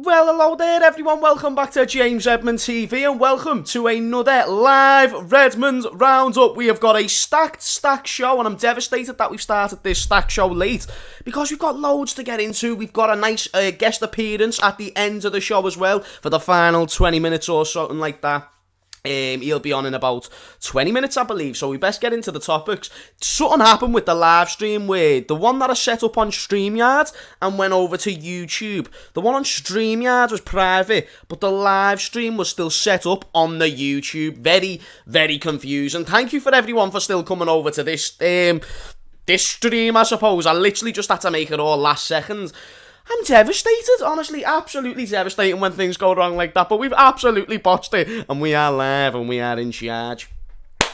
Well, hello there everyone, welcome back to James Redmond TV and welcome to another live Redmond Roundup. We have got a stacked show and I'm devastated that we've started this stacked show late because we've got loads to get into. We've got a nice guest appearance at the end of the show as well for the final 20 minutes or something like that. He'll be on in about 20 minutes, I believe, so we best get into the topics. Something happened with the live stream where the one that I set up on StreamYard and went over to YouTube. The one on StreamYard was private, but the live stream was still set up on the YouTube. Very, very confusing. Thank you for everyone for still coming over to this stream, I suppose. I literally just had to make it all last second. I'm devastated, honestly, absolutely devastating when things go wrong like that, but we've absolutely botched it, and we are live, and we are in charge.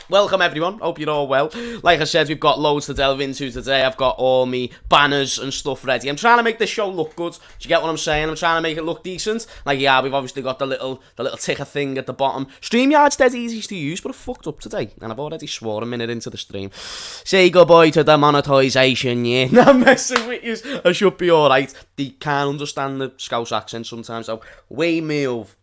Welcome everyone, hope you're all well. Like I said, we've got loads to delve into today. I've got all me banners and stuff ready. I'm trying to make this show look good. Do you get what I'm saying? I'm trying to make it look decent. Like, yeah, we've obviously got the little ticker thing at the bottom. StreamYard's dead easy to use, but I fucked up today. And I've already swore a minute into the stream. Say goodbye to the monetisation, yeah. No, I'm messing with you. I should be alright. They can't understand the Scouse accent sometimes, so we move.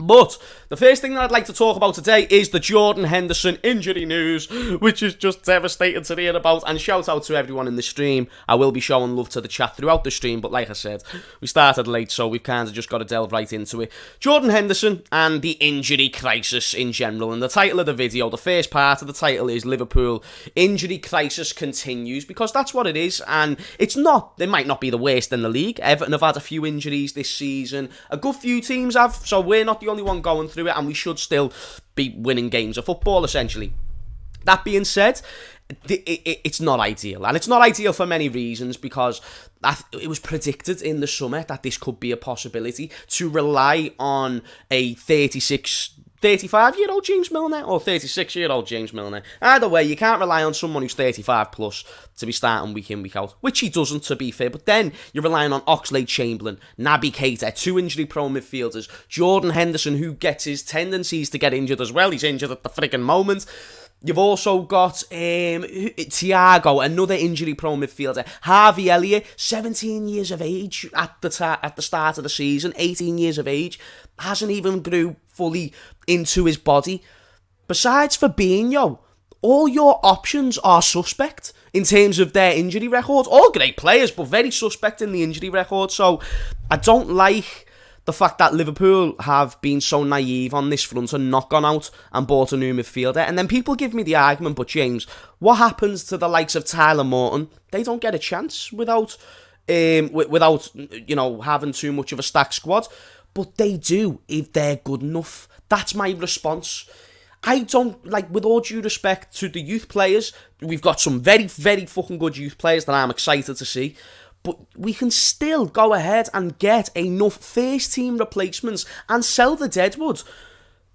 But the first thing that I'd like to talk about today is the Jordan Henderson injury news, which is just devastating to hear about. And shout out to everyone in the stream. I will be showing love to the chat throughout the stream, but like I said, we started late, so we've kind of just got to delve right into it. Jordan Henderson and the injury crisis in general. And the title of the video, the first part of the title is Liverpool Injury Crisis Continues, because that's what it is. And it's not, it might not be the worst in the league. Everton have had a few injuries this season. A good few teams have, so we're not the only one going through it, and we should still be winning games of football, essentially. That being said, it's not ideal, and it's not ideal for many reasons, because it was predicted in the summer that this could be a possibility, to rely on a 35-year-old James Milner or 36-year-old James Milner. Either way, you can't rely on someone who's 35 plus to be starting week in, week out, which he doesn't, to be fair. But then you're relying on Oxlade-Chamberlain, Naby Keita, two injury-prone midfielders, Jordan Henderson, who gets his tendencies to get injured as well. He's injured at the friggin' moment. You've also got Thiago, another injury-prone midfielder. Harvey Elliott, 17 years of age at the start of the season, 18 years of age, hasn't even grew fully into his body. Besides Fabinho, all your options are suspect in terms of their injury records. All great players, but very suspect in the injury record. So I don't like the fact that Liverpool have been so naive on this front and not gone out and bought a new midfielder. And then people give me the argument, but James, what happens to the likes of Tyler Morton? They don't get a chance without having too much of a stacked squad. But they do if they're good enough. That's my response. I don't, with all due respect to the youth players, we've got some very, very fucking good youth players that I'm excited to see. But we can still go ahead and get enough first team replacements and sell the deadwood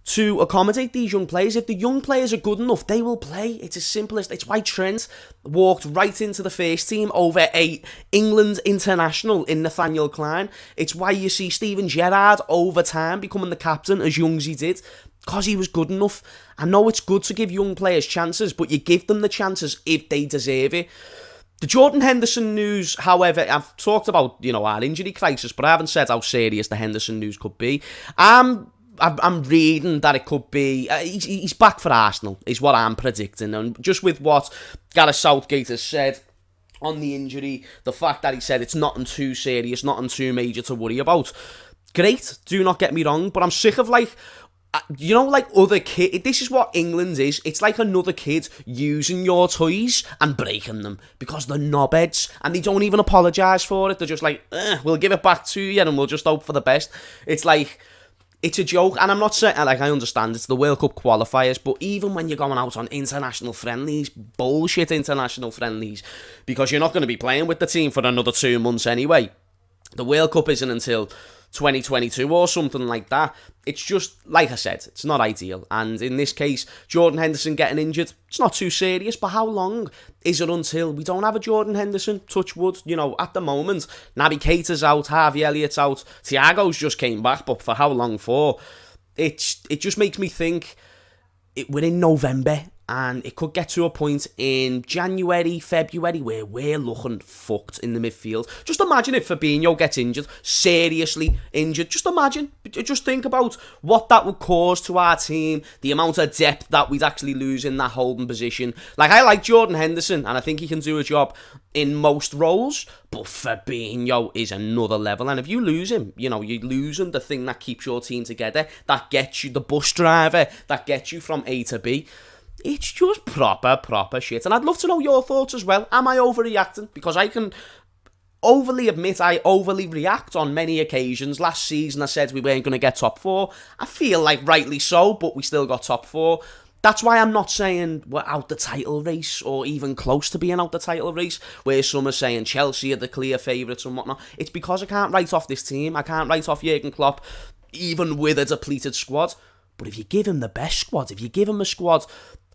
to accommodate these young players. If the young players are good enough, they will play. It's as simple as... It's why Trent walked right into the first team over a England international in Nathaniel Klein. It's why you see Steven Gerrard over time becoming the captain as young as he did, because he was good enough. I know it's good to give young players chances, but you give them the chances if they deserve it. The Jordan Henderson news, however, I've talked about, our injury crisis, but I haven't said how serious the Henderson news could be. I'm reading that it could be... he's back for Arsenal, is what I'm predicting. And just with what Gareth Southgate has said on the injury, the fact that he said it's nothing too serious, nothing too major to worry about. Great, do not get me wrong, but I'm sick of other kids. This is what England is. It's like another kid using your toys and breaking them because they're knobheads and they don't even apologise for it. They're just like, we'll give it back to you and we'll just hope for the best. It's like... It's a joke, and I'm not saying, I understand it's the World Cup qualifiers, but even when you're going out on international friendlies, bullshit international friendlies, because you're not going to be playing with the team for another 2 months anyway. The World Cup isn't until 2022 or something like that. It's just, like I said, it's not ideal. And in this case, Jordan Henderson getting injured, it's not too serious, but how long is it until we don't have a Jordan Henderson? Touch wood, at the moment, Naby Keita's out, Harvey Elliott's out, Thiago's just came back, but for how long for? It just makes me think, we're in November, And it could get to a point in January, February, where we're looking fucked in the midfield. Just imagine if Fabinho gets injured, seriously injured. Just imagine. Just think about what that would cause to our team, the amount of depth that we'd actually lose in that holding position. Like, I like Jordan Henderson, and I think he can do a job in most roles, but Fabinho is another level. And if you lose him, you're losing the thing that keeps your team together, that gets you the bus driver, that gets you from A to B. It's just proper shit. And I'd love to know your thoughts as well. Am I overreacting? Because I can overly admit I overly react on many occasions. Last season I said we weren't going to get top 4. I feel like rightly so, but we still got top 4. That's why I'm not saying we're out the title race or even close to being out the title race, where some are saying Chelsea are the clear favourites and whatnot. It's because I can't write off this team. I can't write off Jurgen Klopp, even with a depleted squad. But if you give him the best squad, if you give him a squad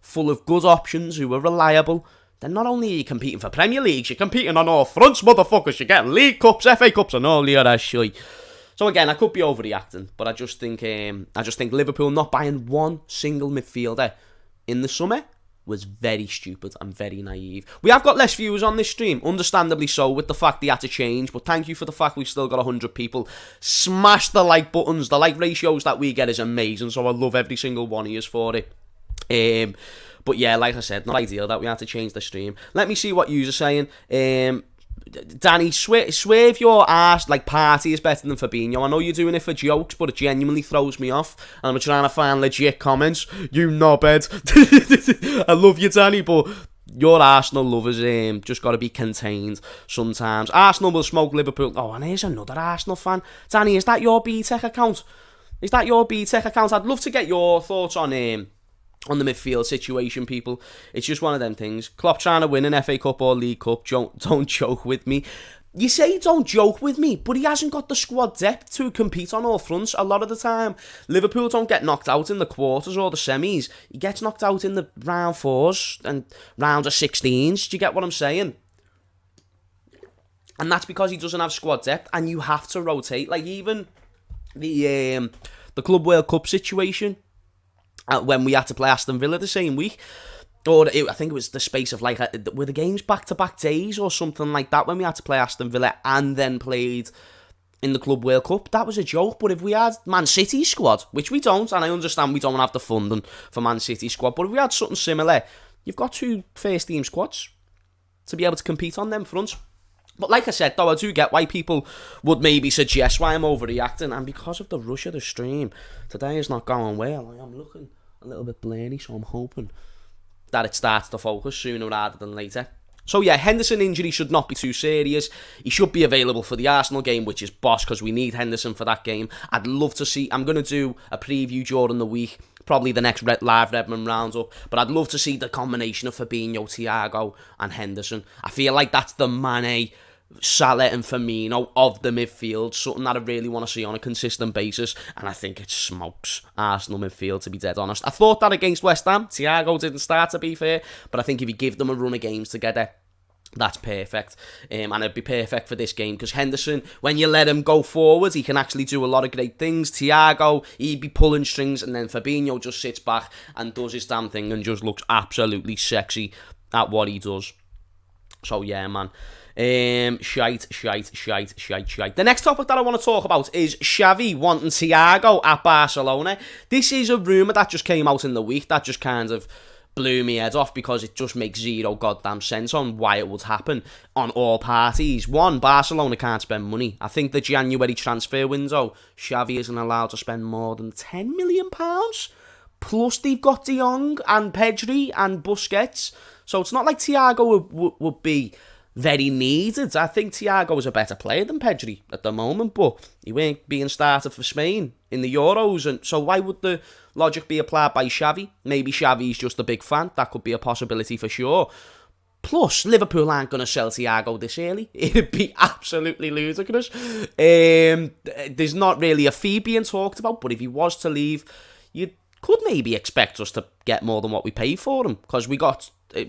full of good options who are reliable, then not only are you competing for Premier Leagues, you're competing on all fronts, motherfuckers. You're getting League Cups, FA Cups, and all the other shit. So again, I could be overreacting, but I just think Liverpool not buying one single midfielder in the summer was very stupid and very naive. We have got less viewers on this stream, understandably so, with the fact they had to change, but thank you for the fact we've still got 100 people. Smash the like buttons. The like ratios that we get is amazing, so I love every single one of you for it. But yeah, like I said, not ideal that we had to change the stream. Let me see what yous are saying. Danny, swerve your arse like Party is better than Fabinho. I know you're doing it for jokes, but it genuinely throws me off. And I'm trying to find legit comments. You knobhead. I love you, Danny, but your Arsenal lovers just got to be contained sometimes. Arsenal will smoke Liverpool. Oh, and here's another Arsenal fan. Danny, is that your BTEC account? I'd love to get your thoughts on the midfield situation, people. It's just one of them things. Klopp trying to win an FA Cup or League Cup. Don't joke with me. You say don't joke with me, but he hasn't got the squad depth to compete on all fronts. A lot of the time, Liverpool don't get knocked out in the quarters or the semis. He gets knocked out in the round 4s and round of 16s. Do you get what I'm saying? And that's because he doesn't have squad depth, and you have to rotate. Like, even the Club World Cup situation, when we had to play Aston Villa the same week, or I think it was the space of like, were the games back-to-back days or something like that, when we had to play Aston Villa and then played in the Club World Cup. That was a joke. But if we had Man City's squad, which we don't, and I understand we don't have the funding for Man City's squad, but if we had something similar, you've got 2 first-team squads to be able to compete on them fronts. But like I said, though, I do get why people would maybe suggest why I'm overreacting, and because of the rush of the stream, today is not going well. I am looking a little bit blurry, so I'm hoping that it starts to focus sooner rather than later. So yeah, Henderson injury should not be too serious. He should be available for the Arsenal game, which is boss, because we need Henderson for that game. I'd love to see, I'm going to do a preview during the week, probably the next live Redmond Roundup, but I'd love to see the combination of Fabinho, Thiago and Henderson. I feel like that's the Mane, Salah and Firmino of the midfield, something that I really want to see on a consistent basis, and I think it smokes Arsenal midfield, to be dead honest. I thought that against West Ham. Thiago didn't start, to be fair, but I think if you give them a run of games together, that's perfect. And it'd be perfect for this game, because Henderson, when you let him go forward, he can actually do a lot of great things. Thiago, he'd be pulling strings, and then Fabinho just sits back and does his damn thing and just looks absolutely sexy at what he does. So yeah, man. Shite. The next topic that I want to talk about is Xavi wanting Thiago at Barcelona. This is a rumour that just came out in the week that just kind of blew me head off, because it just makes zero goddamn sense on why it would happen on all parties. One, Barcelona can't spend money. I think the January transfer window, Xavi isn't allowed to spend more than £10 million. Plus they've got De Jong and Pedri and Busquets. So it's not like Thiago would be very needed. I think Thiago is a better player than Pedri at the moment, but he weren't being started for Spain in the Euros, and so why would the logic be applied by Xavi? Maybe Xavi's just a big fan. That could be a possibility for sure. Plus, Liverpool aren't going to sell Thiago this early. It'd be absolutely ludicrous. There's not really a fee being talked about, but if he was to leave, you could maybe expect us to get more than what we paid for him, because we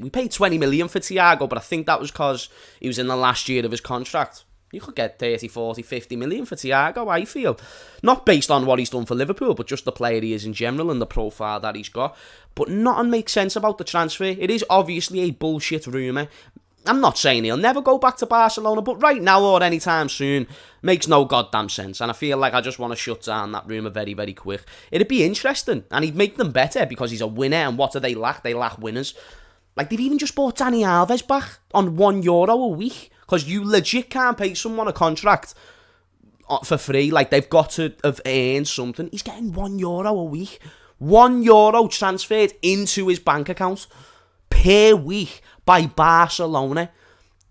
paid 20 million for Thiago, but I think that was because he was in the last year of his contract. You could get 30, 40, 50 million for Thiago, I feel. Not based on what he's done for Liverpool, but just the player he is in general and the profile that he's got. But nothing makes sense about the transfer. It is obviously a bullshit rumour. I'm not saying he'll never go back to Barcelona, but right now or anytime soon makes no goddamn sense. And I feel like I just want to shut down that rumour very, very quick. It'd be interesting, and he'd make them better because he's a winner, and what do they lack? They lack winners. Like, they've even just bought Dani Alves back on €1 a week. Because you legit can't pay someone a contract for free. Like, they've got to have earned something. He's getting €1 a week. €1 transferred into his bank account per week by Barcelona.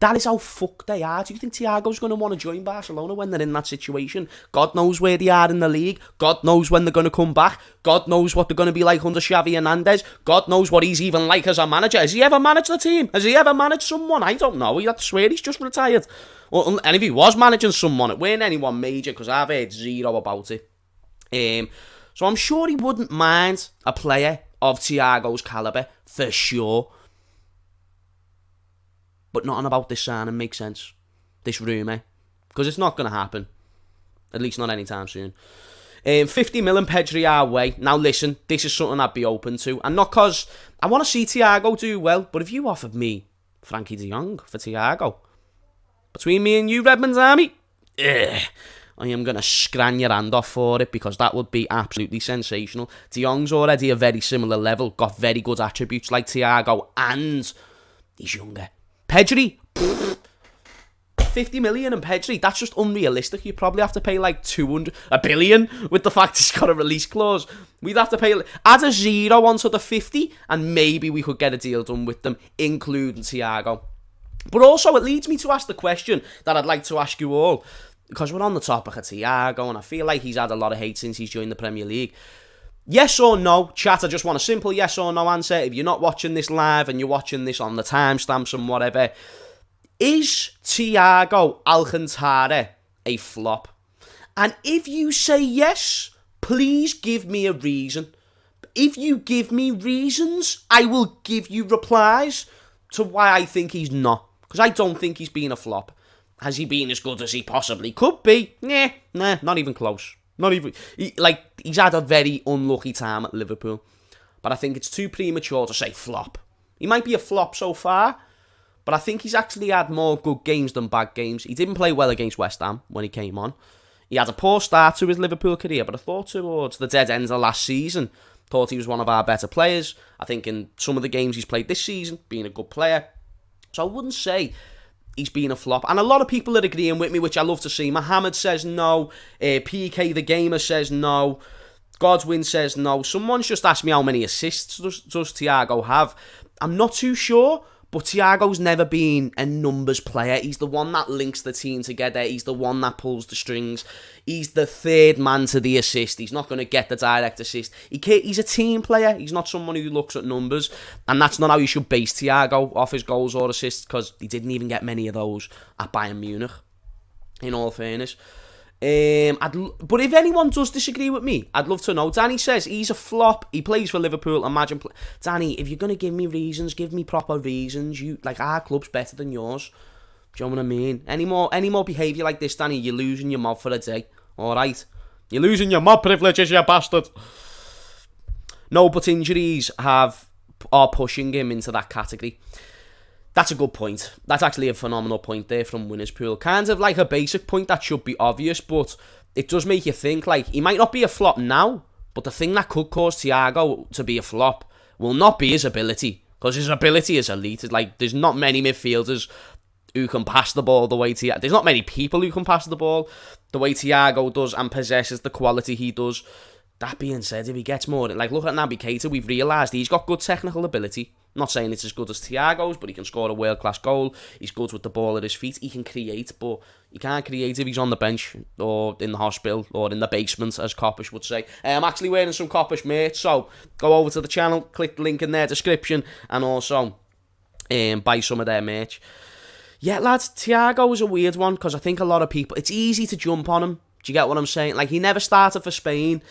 That is how fucked they are. Do you think Thiago's going to want to join Barcelona when they're in that situation? God knows where they are in the league. God knows when they're going to come back. God knows what they're going to be like under Xavi Hernandez. God knows what he's even like as a manager. Has he ever managed the team? Has he ever managed someone? I don't know. I'd swear he's just retired. And if he was managing someone, it weren't anyone major, because I've heard zero about it. So I'm sure he wouldn't mind a player of Thiago's calibre, for sure. But nothing about this signing makes sense. This rumour. Because it's not going to happen. At least not anytime soon. 50 million Pedri our way. Now listen, this is something I'd be open to. And not because I want to see Thiago do well, but if you offered me Frankie de Jong for Thiago, between me and you, Redmond's Army, I am going to scran your hand off for it, because that would be absolutely sensational. De Jong's already a very similar level, got very good attributes like Thiago, and he's younger. Pedri, 50 million and Pedri, that's just unrealistic. You probably have to pay like 1 billion with the fact he's got a release clause. We'd have to pay, add a 0 onto the 50, and maybe we could get a deal done with them, including Thiago. But also, it leads me to ask the question that I'd like to ask you all, because we're on the topic of Thiago, and I feel like he's had a lot of hate since he's joined the Premier League. Yes or no? Chat, I just want a simple yes or no answer. If you're not watching this live and you're watching this on the timestamps and whatever, is Thiago Alcantara a flop? And if you say yes, please give me a reason. If you give me reasons, I will give you replies to why I think he's not. Because I don't think he's been a flop. Has he been as good as he possibly could be? Nah, not even close. Not even, he's had a very unlucky time at Liverpool. But I think it's too premature to say flop. He might be a flop so far, but I think he's actually had more good games than bad games. He didn't play well against West Ham when he came on. He had a poor start to his Liverpool career, but I thought towards the dead end of last season, thought he was one of our better players. I think in some of the games he's played this season, being a good player. So I wouldn't say he's been a flop. And a lot of people are agreeing with me, which I love to see. Mohammed says no. PK the Gamer says no. Godwin says no. Someone's just asked me how many assists does Thiago have. I'm not too sure, but Thiago's never been a numbers player. He's the one that links the team together. He's the one that pulls the strings. He's the third man to the assist. He's not going to get the direct assist. He's a team player. He's not someone who looks at numbers. And that's not how you should base Thiago off his goals or assists, because he didn't even get many of those at Bayern Munich, in all fairness. But if anyone does disagree with me, I'd love to know. Danny says he's a flop. He plays for Liverpool. Imagine, Danny, if you're gonna give me reasons, give me proper reasons. You like, our club's better than yours. Do you know what I mean? Any more behaviour like this, Danny, you're losing your mob for a day. All right, you're losing your mob privileges, you bastard. No, but injuries are pushing him into that category. That's a good point. That's actually a phenomenal point there from Winners Pool. Kind of like a basic point that should be obvious, but it does make you think, like, he might not be a flop now, but the thing that could cause Thiago to be a flop will not be his ability, because his ability is elite. Like, there's not many midfielders who can pass the ball the way Thiago... There's not many people who can pass the ball the way Thiago does and possesses the quality he does. That being said, if he gets more... Like, look at Naby Keita, we've realised he's got good technical ability. I'm not saying it's as good as Thiago's, but he can score a world-class goal. He's good with the ball at his feet. He can create, but he can't create if he's on the bench or in the hospital or in the basement, as Coppish would say. I'm actually wearing some Coppish merch, so go over to the channel, click the link in their description, and also buy some of their merch. Yeah, lads, Thiago is a weird one, because I think a lot of people... It's easy to jump on him. Do you get what I'm saying? Like, he never started for Spain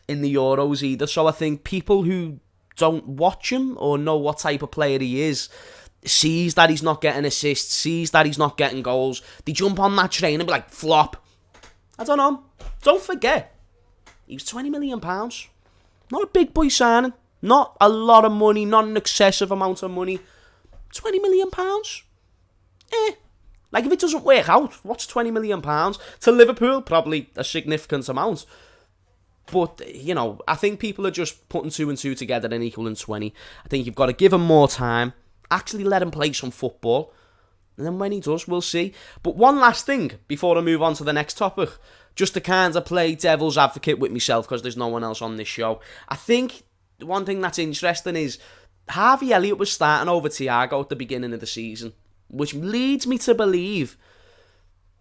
in the Euros either, so I think people who don't watch him or know what type of player he is, sees that he's not getting assists, sees that he's not getting goals, they jump on that train and be like, flop. I don't know. Don't forget, he was £20 million. Not a big boy signing. Not a lot of money, not an excessive amount of money. £20 million? Like, if it doesn't work out, what's £20 million? To Liverpool, probably a significant amount. But, you know, I think people are just putting 2 and 2 together and equaling 20. I think you've got to give him more time, actually let him play some football, and then when he does, we'll see. But one last thing before I move on to the next topic, just to kind of play devil's advocate with myself, because there's no one else on this show. I think one thing that's interesting is Harvey Elliott was starting over Thiago at the beginning of the season, which leads me to believe,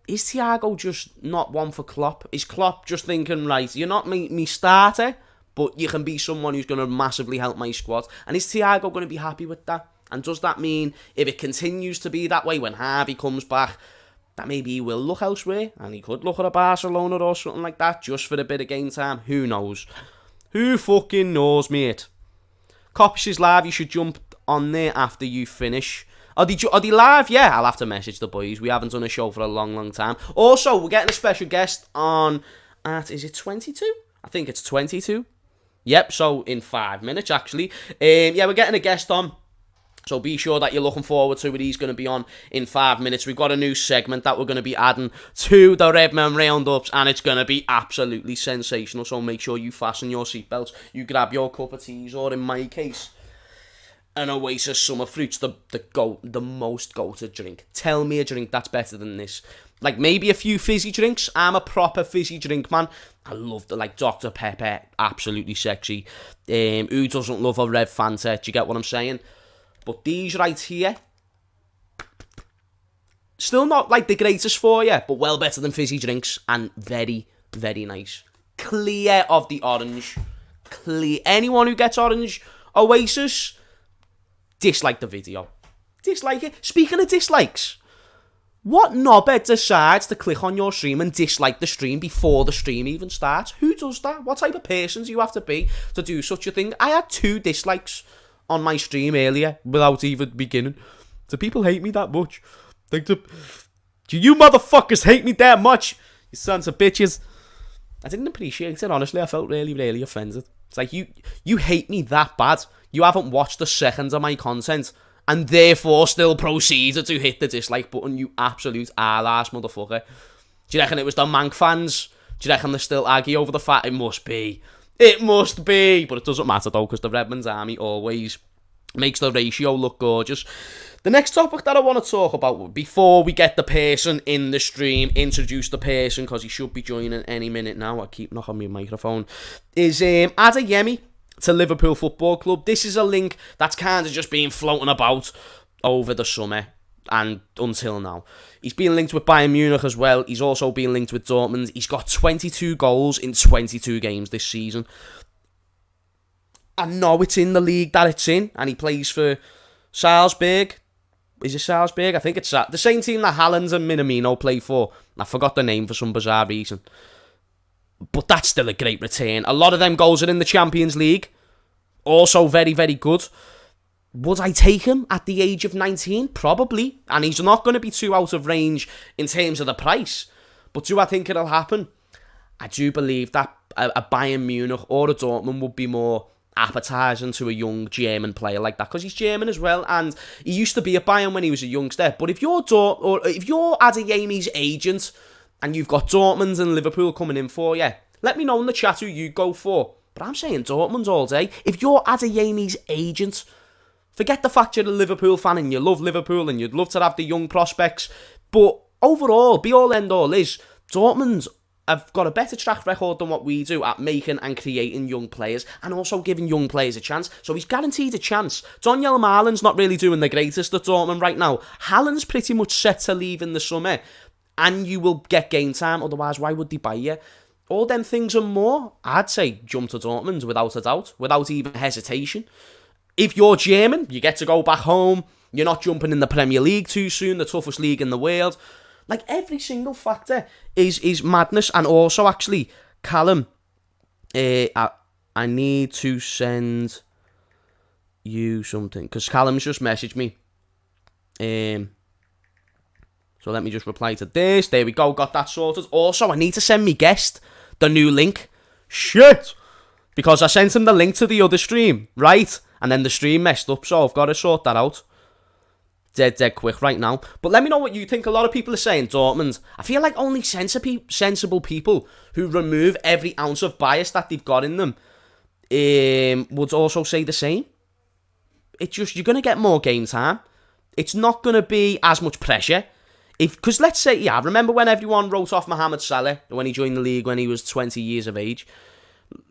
is Thiago just not one for Klopp? Is Klopp just thinking, right, you're not me starter, but you can be someone who's going to massively help my squad? And is Thiago going to be happy with that? And does that mean, if it continues to be that way when Harvey comes back, that maybe he will look elsewhere, and he could look at a Barcelona or something like that, just for a bit of game time? Who knows? Who fucking knows, mate? Coppis is live, you should jump on there after you finish. Are they live? Yeah, I'll have to message the boys. We haven't done a show for a long, long time. Also, we're getting a special guest on is it 22? I think it's 22. Yep, so in 5 minutes, actually. Yeah, we're getting a guest on. So be sure that you're looking forward to it. He's going to be on in 5 minutes. We've got a new segment that we're going to be adding to the Redmond Roundups, and it's going to be absolutely sensational. So make sure you fasten your seatbelts, you grab your cup of teas, or in my case, an Oasis Summer Fruits, the most go-to drink. Tell me a drink that's better than this. Like, maybe a few fizzy drinks. I'm a proper fizzy drink man. I love Dr. Pepper, absolutely sexy. Who doesn't love a red Fanta? Do you get what I'm saying? But these right here, still not like the greatest for you, but well better than fizzy drinks, and very, very nice. Clear of the orange. Clear. Anyone who gets orange Oasis, dislike the video. Dislike it. Speaking of dislikes, what knobhead decides to click on your stream and dislike the stream before the stream even starts? Who does that? What type of person do you have to be to do such a thing? I had 2 dislikes on my stream earlier without even beginning. Do people hate me that much? Do you motherfuckers hate me that much? You sons of bitches. I didn't appreciate it, honestly. I felt really, really offended. It's like, you hate me that bad. You haven't watched a second of my content and therefore still proceeded to hit the dislike button, you absolute arse motherfucker. Do you reckon it was the Mank fans? Do you reckon they're still aggy over the fact? It must be. It must be. But it doesn't matter though, because the Redmond's army always makes the ratio look gorgeous. The next topic that I want to talk about, before we get the person in the stream, introduce the person, because he should be joining any minute now, I keep knocking my microphone, is Adeyemi to Liverpool Football Club. This is a link that's kind of just been floating about over the summer and until now. He's been linked with Bayern Munich as well. He's also been linked with Dortmund. He's got 22 goals in 22 games this season. I know it's in the league that it's in, and he plays for Salzburg. Is it Salzburg? I think it's the same team that Haaland and Minamino play for. I forgot the name for some bizarre reason. But that's still a great return. A lot of them goals are in the Champions League. Also very, very good. Would I take him at the age of 19? Probably. And he's not going to be too out of range in terms of the price. But do I think it'll happen? I do believe that a Bayern Munich or a Dortmund would be more appetising to a young German player like that, because he's German as well, and he used to be at Bayern when he was a youngster. But if you're Adeyemi's agent and you've got Dortmund and Liverpool coming in for you, let me know in the chat who you go for. But I'm saying Dortmund all day. If you're Adeyemi's agent, forget the fact you're a Liverpool fan and you love Liverpool and you'd love to have the young prospects, but overall, be all end all is, Dortmund have got a better track record than what we do at making and creating young players, and also giving young players a chance. So he's guaranteed a chance. Daniel Marlin's not really doing the greatest at Dortmund right now. Haaland's pretty much set to leave in the summer, and you will get game time. Otherwise, why would they buy you? All them things and more, I'd say jump to Dortmund without a doubt, without even hesitation. If you're German, you get to go back home. You're not jumping in the Premier League too soon, the toughest league in the world. Like, every single factor is madness. And also, actually, Callum, I need to send you something, because Callum's just messaged me. So let me just reply to this. There we go. Got that sorted. Also, I need to send me guest the new link. Shit! Because I sent him the link to the other stream, right? And then the stream messed up, so I've got to sort that out. Dead quick right now. But let me know what you think. A lot of people are saying Dortmund. I feel like only sensible people who remove every ounce of bias that they've got in them would also say the same. It's just, you're going to get more game time. It's not going to be as much pressure. Because let's say, I remember when everyone wrote off Mohamed Salah when he joined the league when he was 20 years of age.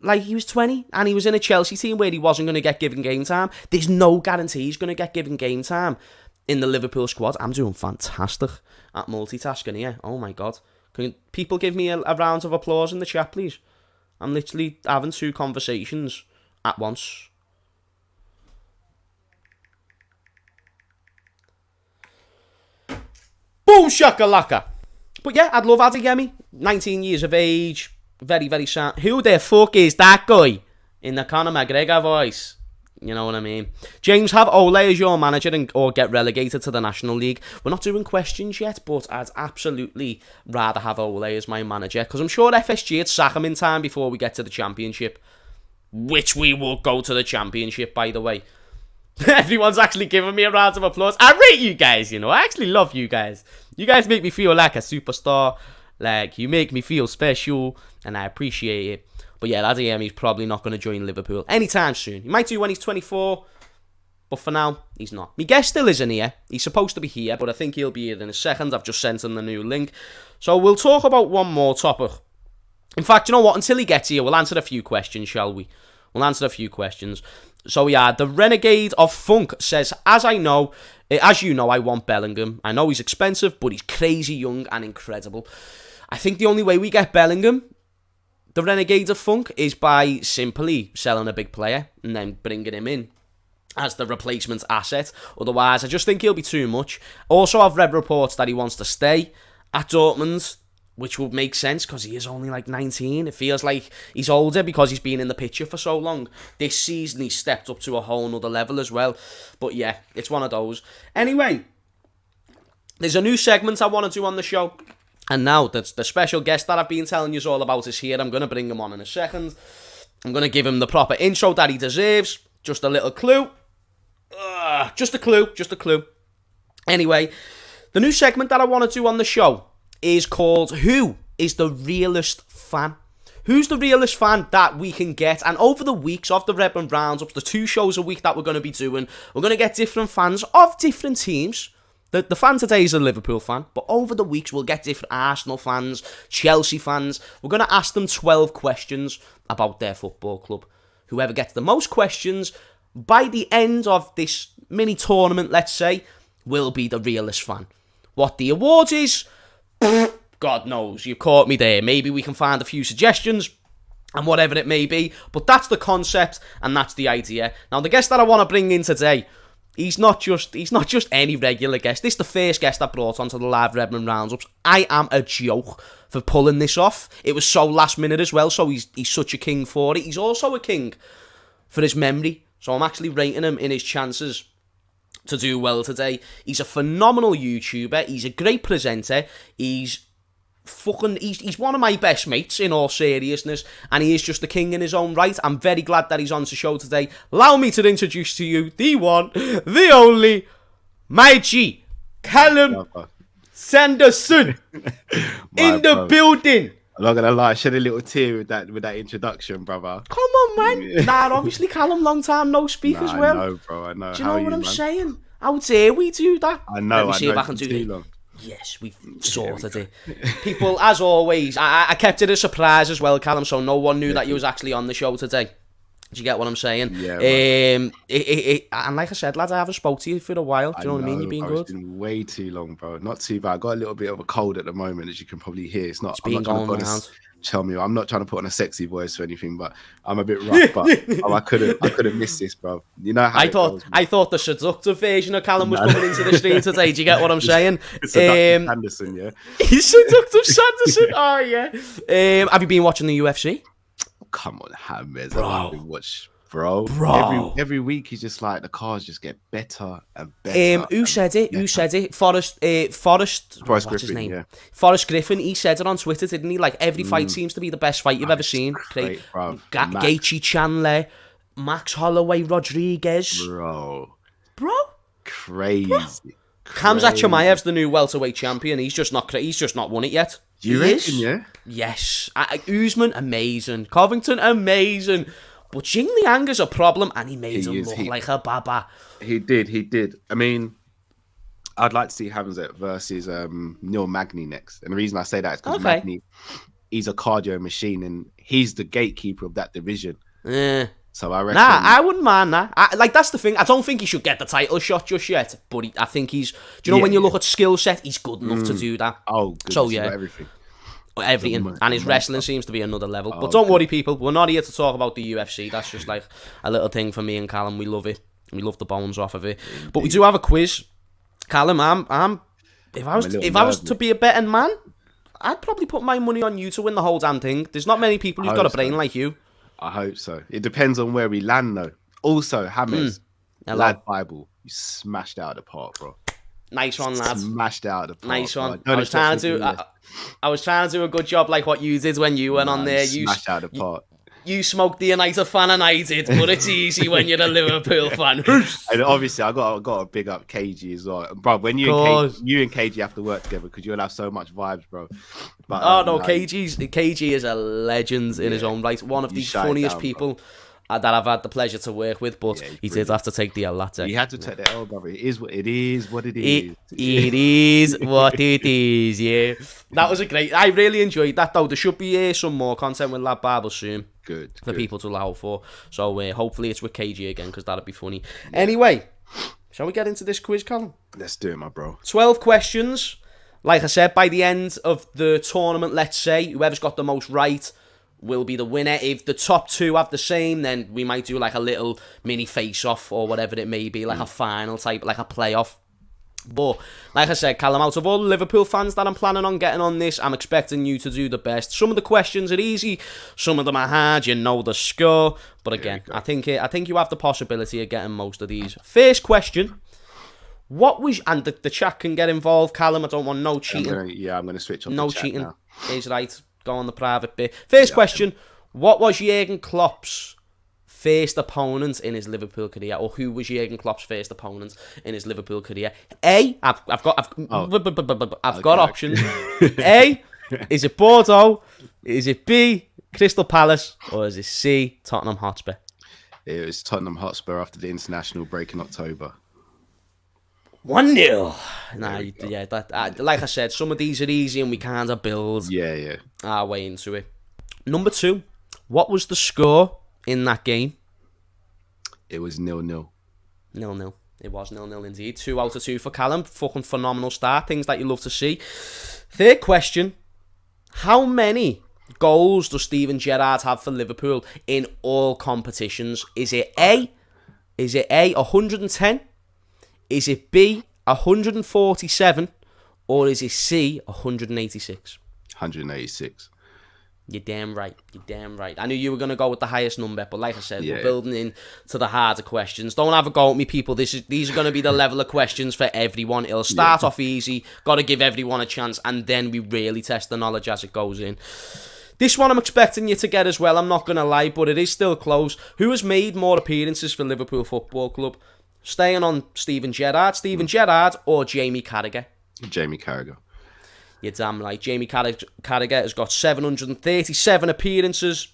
Like, he was 20 and he was in a Chelsea team where he wasn't going to get given game time. There's no guarantee he's going to get given game time in the Liverpool squad. I'm doing fantastic at multitasking here. Oh my God. Can people give me a round of applause in the chat, please? I'm literally having 2 conversations at once. Boom shakalaka. But yeah, I'd love Adeyemi. 19 years of age. Very, very sad. Who the fuck is that guy? In the Conor McGregor voice. You know what I mean? James, have Ole as your manager or get relegated to the National League. We're not doing questions yet, but I'd absolutely rather have Ole as my manager. Because I'm sure FSG would sack him in time before we get to the Championship. Which we will go to the Championship, by the way. Everyone's actually giving me a round of applause. I rate you guys, you know. I actually love you guys. You guys make me feel like a superstar. Like, you make me feel special. And I appreciate it. But yeah, Adeyemi's probably not going to join Liverpool anytime soon. He might do when he's 24. But for now, he's not. My guest still isn't here. He's supposed to be here. But I think he'll be here in a second. I've just sent him the new link. So we'll talk about one more topic. In fact, you know what? Until he gets here, we'll answer a few questions, shall we? We'll answer a few questions. So yeah, the Renegade of Funk says, as you know, I want Bellingham. I know he's expensive, but he's crazy young and incredible. I think the only way we get Bellingham, the Renegade of Funk, is by simply selling a big player and then bringing him in as the replacement asset. Otherwise, I just think he'll be too much. Also, I've read reports that he wants to stay at Dortmund, which would make sense because he is only like 19. It feels like he's older because he's been in the picture for so long. This season, he stepped up to a whole nother level as well. But yeah, it's one of those. Anyway, there's a new segment I want to do on the show. And now, the special guest that I've been telling you all about is here. I'm going to bring him on in a second. I'm going to give him the proper intro that he deserves. Just a little clue. Just a clue. Anyway, the new segment that I want to do on the show is called Who is the Realist Fan? Who's the realist fan that we can get? And over the weeks of the Redmond Roundup, the 2 shows a week that we're going to be doing, we're going to get different fans of different teams. The fan today is a Liverpool fan, but over the weeks we'll get different Arsenal fans, Chelsea fans. We're going to ask them 12 questions about their football club. Whoever gets the most questions by the end of this mini tournament, let's say, will be the realist fan. What the award is, God knows, you caught me there. Maybe we can find a few suggestions and whatever it may be, but that's the concept and that's the idea. Now, the guest that I want to bring in today, he's not just any regular guest. This is the first guest I brought onto the live Redmond Roundups. I am a joke for pulling this off. It was so last minute as well, so he's such a king for it. He's also a king for his memory, so I'm actually rating him in his chances to do well today. He's a phenomenal YouTuber. He's a great presenter. He's one of my best mates, in all seriousness, and he is just the king in his own right. I'm very glad that he's on the show today. Allow me to introduce to you the one, the only, my G, Callum Henderson in the building. I'm not gonna lie, I shed a little tear with that introduction, brother. Come on, man. Nah, obviously, Callum, long time no speak as well. I know, bro. I know. Do you know what I'm saying? How dare we do that? I know. Let me see if I can it's do too it. long. Yes, we've sorted it. People, as always, I kept it a surprise as well, Callum, so no one knew that you was actually on the show today. Do you get what I'm saying? Yeah. And like I said, lads, I haven't spoke to you for a while. Do you know what I mean? You've been good. It's been way too long, bro. Not too bad. I got a little bit of a cold at the moment, as you can probably hear. It's been going around. Tell me, I'm not trying to put on a sexy voice or anything, but I'm a bit rough. But I could have missed this, bro. You know how I thought the seductive version of Callum was coming into the stream today. Do you get what I'm saying? Seductive Henderson, yeah. He's seductive Sanderson. Oh yeah. Have you been watching the UFC? Come on, Hammers. Bro. I've been watching Bro. Every week he's just like, the cars just get better and better. Who said it? Who said it? Forrest what's Griffin, his name? yeah. Forrest Griffin. He said it on Twitter, didn't he? Like, every fight seems to be the best fight you've ever seen. Great, bruv. Gaethje Chandler, Max Holloway Rodriguez. Bro. Crazy. Bro. Khamzat Chimaev's the new welterweight champion. He's just not won it yet. You reckon, yeah? Yes. Usman, amazing. Covington, amazing. But Jing Liang is a problem, and he made him look like a baba. He did. I mean, I'd like to see Hamzat versus Neil Magny next. And the reason I say that is because Magny, he's a cardio machine, and he's the gatekeeper of that division. Yeah. So I reckon... Nah, I wouldn't mind that. That's the thing. I don't think he should get the title shot just yet, but I think he's... Do you know when you look at skill set, he's good enough to do that. Oh, good. So, yeah. Everything. And his wrestling seems to be another level. But don't worry, people. We're not here to talk about the UFC. That's just like a little thing for me and Callum. We love it. We love the bones off of it. But we do have a quiz. Callum, if I was to be a betting man, I'd probably put my money on you to win the whole damn thing. There's not many people who've got a brain like you. I hope so. It depends on where we land, though. Also, James, Lad Bible, you smashed out of the park, bro. Nice one, lad. Smashed out of the park. Nice one. I was trying to do a good job like what you did when you went on there. You smashed out of the park. You smoked the United fan and I did, but it's easy when you're a Liverpool fan. And obviously, I got to big up KG as well, bro. When you and KG have to work together because you'll have so much vibes, bro. But, KG is a legend in his own right. One of the funniest people that I've had the pleasure to work with, but he did have to take the L that day. He had to take the L, brother. It is what it is. It is what it is, yeah. That was I really enjoyed that, though. There should be some more content with Lad Bible soon. Good. For people to allow for. So hopefully it's with KG again, because that'd be funny. Anyway, shall we get into this quiz, Callum? Let's do it, my bro. 12 questions. Like I said, by the end of the tournament, let's say, whoever's got the most right will be the winner. If the top two have the same, then we might do like a little mini face-off or whatever it may be, like a final type, like a playoff. But, like I said, Callum, out of all the Liverpool fans that I'm planning on getting on this, I'm expecting you to do the best. Some of the questions are easy, some of them are hard, you know the score. But again, I think you have the possibility of getting most of these. First question, and the chat can get involved, Callum, I don't want no cheating. I'm going to switch off no the chat cheating now. Is right, go on the private bit. First question, what was Jurgen Klopp's first opponent in his Liverpool career, or who was Jurgen Klopp's first opponent in his Liverpool career? I've got options. A, is it Bordeaux? Is it B, Crystal Palace? Or is it C, Tottenham Hotspur? It was Tottenham Hotspur after the international break in October. 1-0. Like I said, some of these are easy and we kind of build our way into it. Number 2, what was the score in that game? It was 0-0. 0-0. It was 0-0 indeed. 2 out of 2 for Callum. Fucking phenomenal start. Things that you love to see. Third question. How many goals does Steven Gerrard have for Liverpool in all competitions? Is it A, 110? Is it B, 147? Or is it C, 186? 186. You're damn right. I knew you were going to go with the highest number, but like I said, we're building in to the harder questions. Don't have a go at me, people. These are going to be the level of questions for everyone. It'll start off easy. Got to give everyone a chance, and then we really test the knowledge as it goes in. This one I'm expecting you to get as well, I'm not going to lie, but it is still close. Who has made more appearances for Liverpool Football Club? Staying on Steven Gerrard or Jamie Carragher? Jamie Carragher. You're damn right. Jamie Carragher has got 737 appearances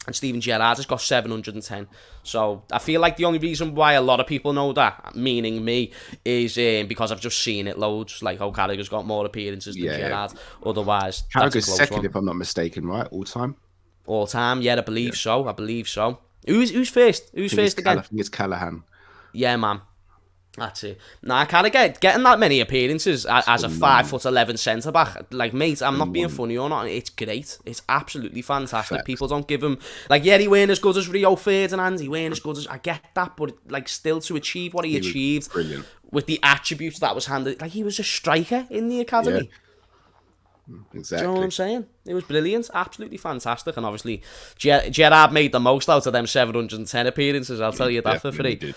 and Steven Gerrard has got 710. So I feel like the only reason why a lot of people know that, meaning me, is because I've just seen it loads. Like, Carragher's got more appearances than Gerrard. Otherwise, Carragher's second, if I'm not mistaken, right? All time? All time, I believe so. Who's first? Who's first again? I think it's Callahan. Yeah, man. That's it. Nah, getting that many appearances as a 5'11" centre back, like, mate, I'm not being funny or not. It's great. It's absolutely fantastic. Facts. People don't give him he weren't as good as Rio Ferdinand. He weren't as good as, I get that, but still to achieve what he achieved, brilliant, with the attributes that was handed. He was a striker in the academy. Exactly. Do you know what I'm saying? It was brilliant, absolutely fantastic, and obviously Gerrard made the most out of them 710 appearances. I'll tell you that for free.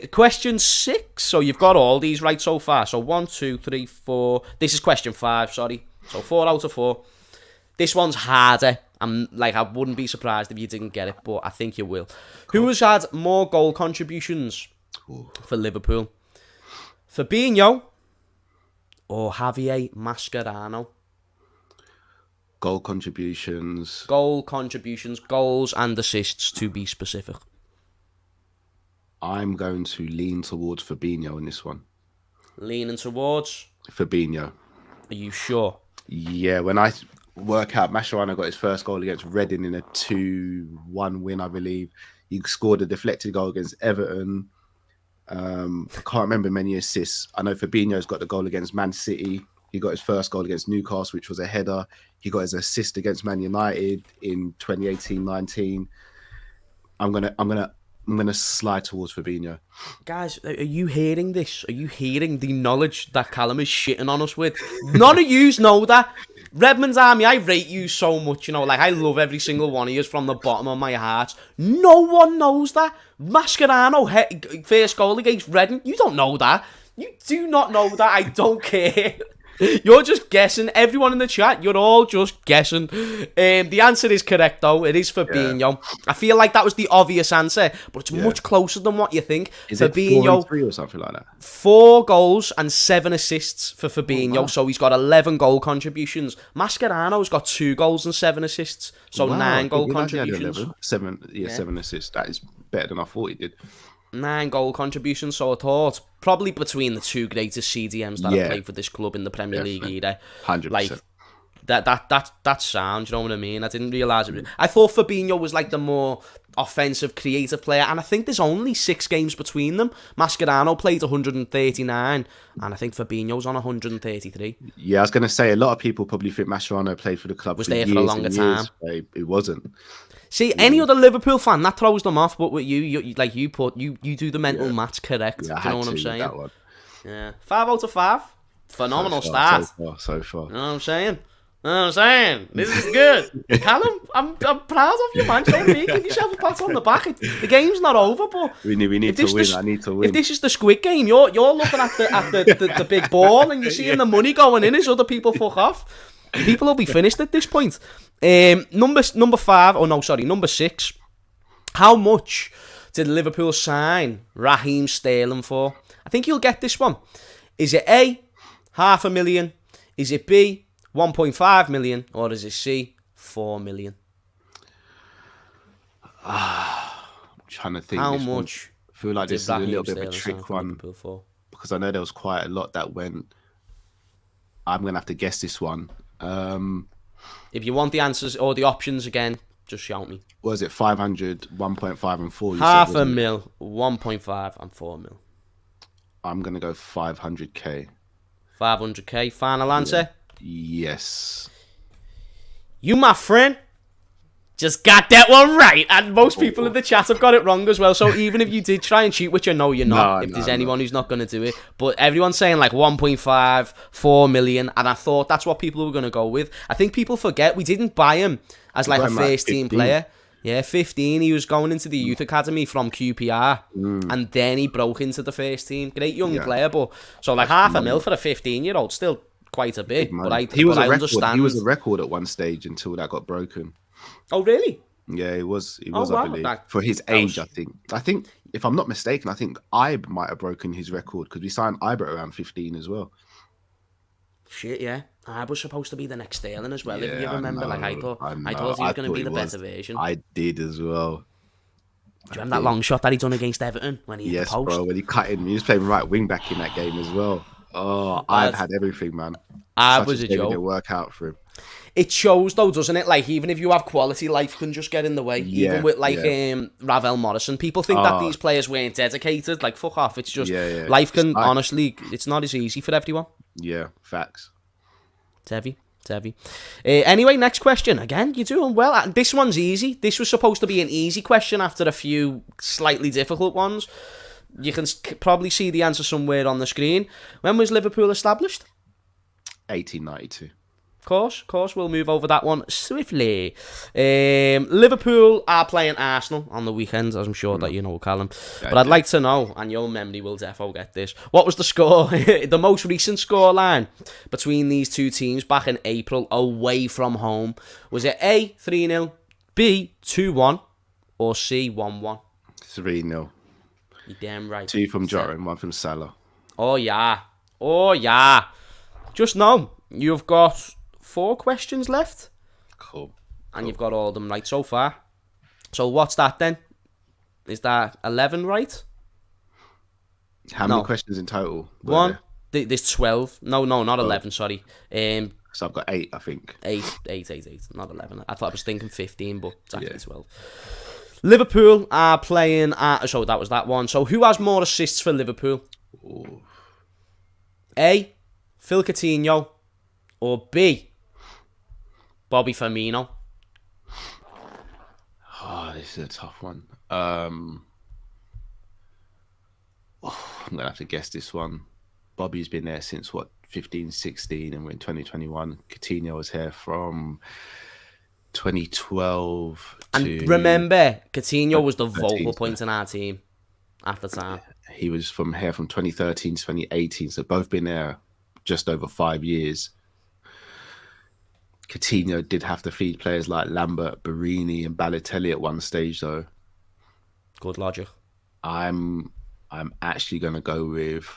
Question 6. So you've got all these right so far. So 1, 2, 3, 4. This is question 5. Sorry. So 4 out of 4. This one's harder. I wouldn't be surprised if you didn't get it, but I think you will. Cool. Who has had more goal contributions for Liverpool? Fabinho or Javier Mascherano? Goal contributions, goals and assists to be specific. I'm going to lean towards Fabinho in this one. Leaning towards? Fabinho. Are you sure? Yeah, when I work out, Mascherano got his first goal against Reading in a 2-1 win, I believe. He scored a deflected goal against Everton. I can't remember many assists. I know Fabinho's got the goal against Man City. He got his first goal against Newcastle, which was a header. He got his assist against Man United in 2018-19. I'm gonna slide towards Fabinho. Guys, are you hearing this? Are you hearing the knowledge that Callum is shitting on us with? None of yous know that. Redmond's Army, I rate you so much, I love every single one of yous from the bottom of my heart. No one knows that. Mascherano, first goal against Reading, you don't know that. You do not know that, I don't care. You're just guessing. Everyone in the chat, you're all just guessing. The answer is correct, though. It is Fabinho. Yeah. I feel like that was the obvious answer, but it's much closer than what you think. Is Fabinho, it 4 and 3 or something like that? 4 goals and 7 assists for Fabinho, so he's got 11 goal contributions. Mascherano's got 2 goals and 7 assists, so 9 goal contributions. 7 assists. That is better than I thought he did. 9 goal contributions, so I thought probably between the 2 greatest CDMs that have played for this club in the Premier League either. 100%. That's sound, you know what I mean? I didn't realise it. I thought Fabinho was the more offensive, creative player, and I think there's only 6 games between them. Mascherano played 139, and I think Fabinho's on 133. Yeah, I was going to say, a lot of people probably think Mascherano played for the club was there for a longer time. It wasn't. See, any other Liverpool fan, that throws them off, but with you do the mental maths correct. Yeah, do you know what I'm saying? That one. Yeah. 5 out of 5. Phenomenal start. So far. You know what I'm saying? This is good. Callum, I'm proud of you, man. Don't give yourself a pat on the back. The game's not over, but we need to win. I need to win. If this is the Squid Game, you're looking at the big ball and you're seeing the money going in as other people fuck off. People will be finished at this point. Number 6. How much did Liverpool sign Raheem Sterling for? I think you'll get this one. Is it A, $500,000? Is it B, 1.5 million? Or is it C, 4 million? I'm trying to think. How much? I feel like this is a little bit of a trick one because I know there was quite a lot that went. I'm going to have to guess this one. If you want the answers or the options again, just shout me. Was it 500, 1.5 and 4? $500,000, 1.5 and 4 mil. I'm going to go 500k. 500k, final answer? Yes. You, my friend, just got that one right. And most people in the chat have got it wrong as well. So even if you did try and cheat, which I know you're not, if there's anyone who's not going to do it. But everyone's saying 1.5, 4 million. And I thought that's what people were going to go with. I think people forget we didn't buy him as a first team player. Yeah, 15. He was going into the youth academy from QPR. And then he broke into the first team. Great young player. But so $500,000 for a 15-year-old, still quite a bit. But he was a record at one stage until that got broken. Oh, really? Yeah, he was, I believe. For his age, I think, if I'm not mistaken, I think Ibe might have broken his record because we signed Ibe at around 15 as well. Shit, yeah. Ibe was supposed to be the next Sterling as well, if you remember. I thought he was going to be the better version. I did as well. Do you remember that long shot that he done against Everton when he hit the post? Yes, bro, when he cut in. He was playing right wing back in that game as well. Oh, Ibe had everything, man. Ibe was a joke. It work out for him. It shows though, doesn't it? Even if you have quality, life can just get in the way. Even with Ravel Morrison, people think that these players weren't dedicated. Fuck off. It's just life can honestly. It's not as easy for everyone. Yeah, facts. It's heavy. Anyway, next question. Again, you're doing well. This one's easy. This was supposed to be an easy question after a few slightly difficult ones. You can probably see the answer somewhere on the screen. When was Liverpool established? 1892. Of course, we'll move over that one swiftly. Liverpool are playing Arsenal on the weekend, as I'm sure that you know, Callum. But I'd like to know, and your memory will defo get this, what was the score, the most recent scoreline between these two teams back in April away from home? Was it A, 3-0, B, 2-1, or C, 1-1? 3-0. You're damn right. 2 from Jota and 1 from Salah. Oh, yeah. Just know, you've got 4 questions left. Cool. And you've got all of them right so far. So what's that then? Is that 11 right? How many questions in total? One. There's 12. No, not 11, sorry. So I've got 8, I think. 8. Not 11. I thought I was thinking 15, but it's actually 12. Liverpool are playing... so that was that one. So who has more assists for Liverpool? Ooh. A, Phil Coutinho, or B, Bobby Firmino? Oh, this is a tough one. I'm going to have to guess this one. Bobby's been there since, 15, 16, and we're in 2021. Coutinho was here from 2012 to... And remember, Coutinho was the vocal point in our team at the time. He was from 2013 to 2018, so both been there just over 5 years. Coutinho did have to feed players like Lambert, Barini, and Balotelli at one stage, though. Good logic. I'm actually going to go with...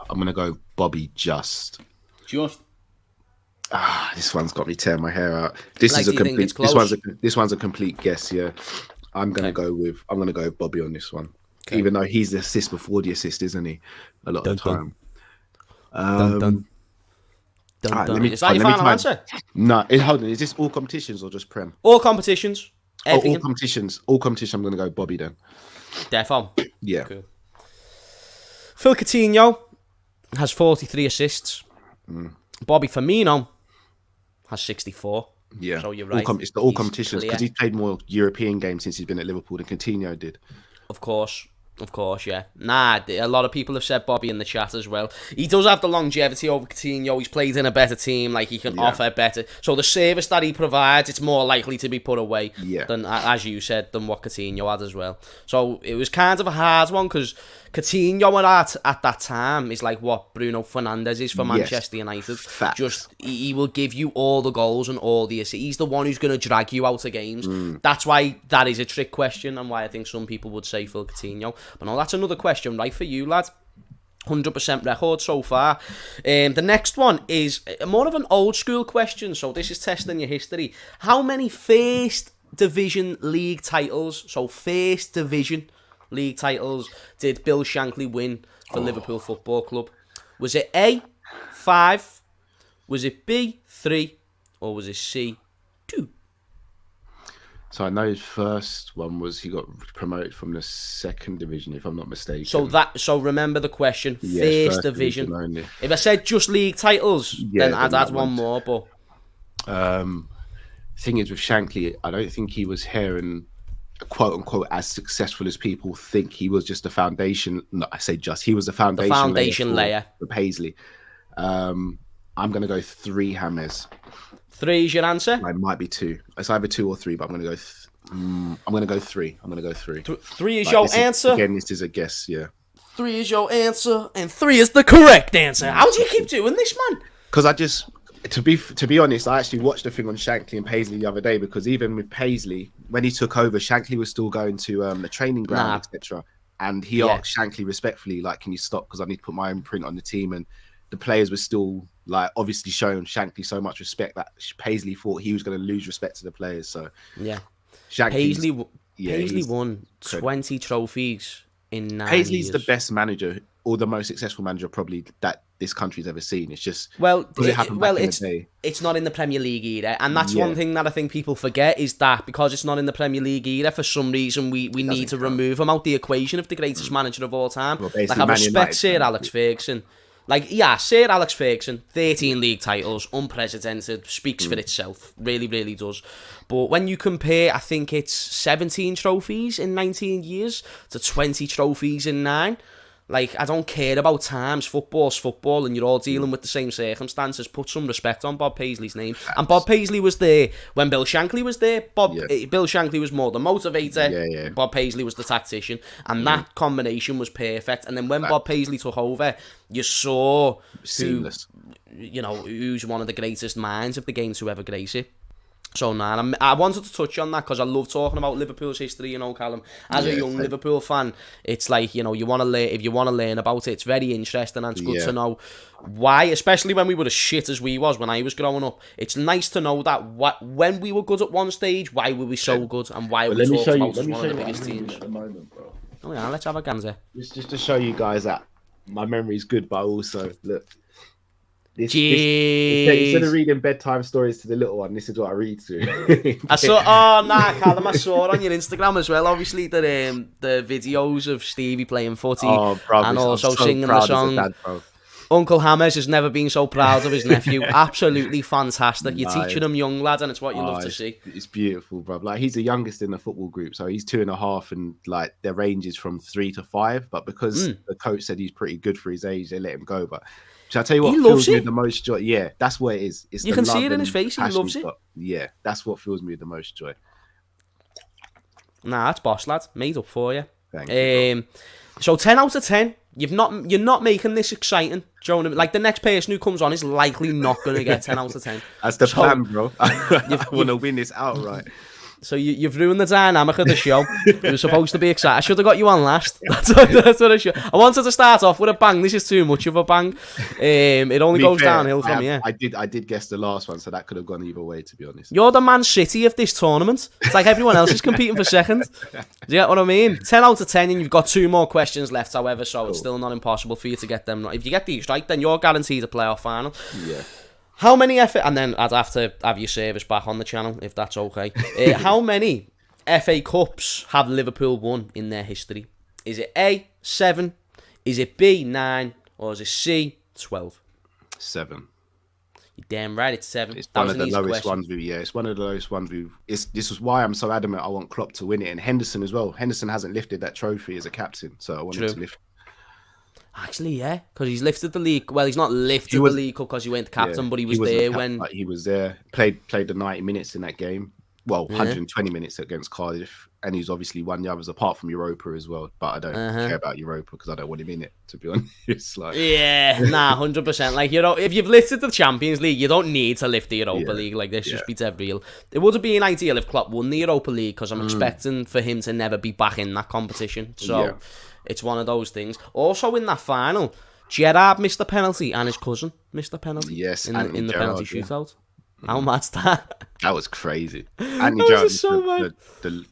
I'm going to go Bobby Just. Just? This one's got me tearing my hair out. This one's a complete guess, yeah. I'm going to go with Bobby on this one. Okay. Even though he's the assist before the assist, isn't he? A lot of the time. Is that your final answer? No, hold on. Is this all competitions or just Prem? All competitions. All competitions. All competitions. I'm going to go Bobby then. Defo. Yeah. Cool. Phil Coutinho has 43 assists. Bobby Firmino has 64. Yeah. So you're right. It's all competitions because he's played more European games since he's been at Liverpool than Coutinho did. Of course, yeah. A lot of people have said Bobby in the chat as well. He does have the longevity over Coutinho. He's played in a better team, like he can offer better. So the service that he provides, it's more likely to be put away than, as you said, than what Coutinho had as well. So it was kind of a hard one because Coutinho at that time is like what Bruno Fernandes is for Manchester United. Facts. Just he will give you all the goals and all the assists. He's the one who's going to drag you out of games. That's why that is a trick question and why I think some people would say Phil Coutinho. But no, that's another question right for you, lad. 100% record so far. The next one is more of an old school question, so this is testing your history. How many first division league titles, league titles, did Bill Shankly win for Liverpool Football Club? Was it A, 5, was it B, 3, or was it C, 2? So I know his first one was he got promoted from the second division, if I'm not mistaken. So remember the question, first division only. If I said just league titles, then I'd add one more. But thing is with Shankly, I don't think he was here and quote unquote as successful as people think. He was just a foundation. No, I say just. He was a foundation layer for Paisley. I'm going to go 3 James. 3 is your answer? It might be 2. It's either 2 or 3, but I'm going to go. I'm going to go 3. 3 is your answer. Again, this is a guess. Yeah. 3 is your answer, and 3 is the correct answer. How do you keep doing this, man? Because I just, to be honest, I actually watched the thing on Shankly and Paisley the other day. Because even with Paisley, when he took over, Shankly was still going to the training ground, etc. And he asked Shankly respectfully, like, "Can you stop? Because I need to put my imprint on the team." And the players were still like obviously showing Shankly so much respect that Paisley thought he was going to lose respect to the players. So Paisley won 20 trophies in 9 Paisley's years. the best manager or the most successful manager probably that this country's ever seen. It's just it's not in the Premier League either, and that's one thing that I think people forget is that because it's not in the Premier League either, for some reason we need to remove him out the equation of the greatest manager of all time. Well, like I respect Sir Alex Ferguson. Sir Alex Ferguson, 13 league titles, unprecedented, speaks for itself. Really, really does. But when you compare, I think it's 17 trophies in 19 years to 20 trophies in 9. Like, I don't care about times. Football's football, and you're all dealing with the same circumstances. Put some respect on Bob Paisley's name. And Bob Paisley was there when Bill Shankly was there. Bill Shankly was more the motivator. Bob Paisley was the tactician. And that combination was perfect. And then when Bob Paisley took over, you saw seamless. Who's one of the greatest minds of the game to ever grace it. So, I wanted to touch on that because I love talking about Liverpool's history, Callum. As a young Liverpool fan, it's like, you want to learn. If you want to learn about it, it's very interesting, and it's good to know why, especially when we were as shit as we was when I was growing up. It's nice to know that when we were good at one stage, why were we so good, and why we talked about as one of the biggest teams. At the moment, bro. Oh yeah, let's have a gander. Just to show you guys that my memory is good, but also look. Instead of reading bedtime stories to the little one, this is what I read to. Callum, I saw it on your Instagram as well. Obviously, the videos of Stevie playing footy and also singing the song. Dad, Uncle Hammers has never been so proud of his nephew. Absolutely fantastic. You're teaching him young, lad, and it's what you love to see. It's beautiful, bro. Like, he's the youngest in the football group, so he's 2.5, and like their range is from 3 to 5. But because the coach said he's pretty good for his age, they let him go. But shall I tell you what fills me the most joy? Yeah, that's what it is. You can see it in his face. He loves it. Yeah, that's what fills me with the most joy. Nah, that's boss, lad. Made up for you. Thank you. So 10 out of 10. You're not making this exciting. Do you know what I mean? Like, the next person who comes on is likely not going to get 10 out of 10. That's the plan, bro. I want to win this outright. So you've ruined the dynamic of the show. It was supposed to be exciting. I should have got you on last. That's what I should. I wanted to start off with a bang. This is too much of a bang. It only goes downhill from here. I did guess the last one, so that could have gone either way, to be honest. You're the Man City of this tournament. It's like everyone else is competing for second. Do you get what I mean? 10 out of 10, and you've got 2 more questions left, however, so It's still not impossible for you to get them right. If you get these right, then you're guaranteed a playoff final. Yeah. How many and then I'd have to have your service back on the channel, if that's okay. How many FA Cups have Liverpool won in their history? Is it A, 7? Is it B, 9? Or is it C, 12? 7. You're damn right, it's 7. It's one of the lowest ones. It's one of the lowest ones. This is why I'm so adamant I want Klopp to win it. And Henderson as well. Henderson hasn't lifted that trophy as a captain, so I want him to lift. Actually, yeah, because he's lifted the league. Well, he's not lifted the league because he went captain, but he was there when he was there. Played the 90 minutes in that game. Well, 120 minutes against Cardiff, and he's obviously won the others apart from Europa as well. But I don't care about Europa because I don't want him in it, to be honest. Like, 100%. Like, if you've lifted the Champions League, you don't need to lift the Europa League. Like, this just be dead real. It would have been ideal if Klopp won the Europa League because I'm expecting for him to never be back in that competition. So. It's one of those things. Also, in that final, Gerrard missed the penalty and his cousin missed the penalty. Yes, in the penalty shootout. How mad's that? That was crazy. Anthony Gerrard missed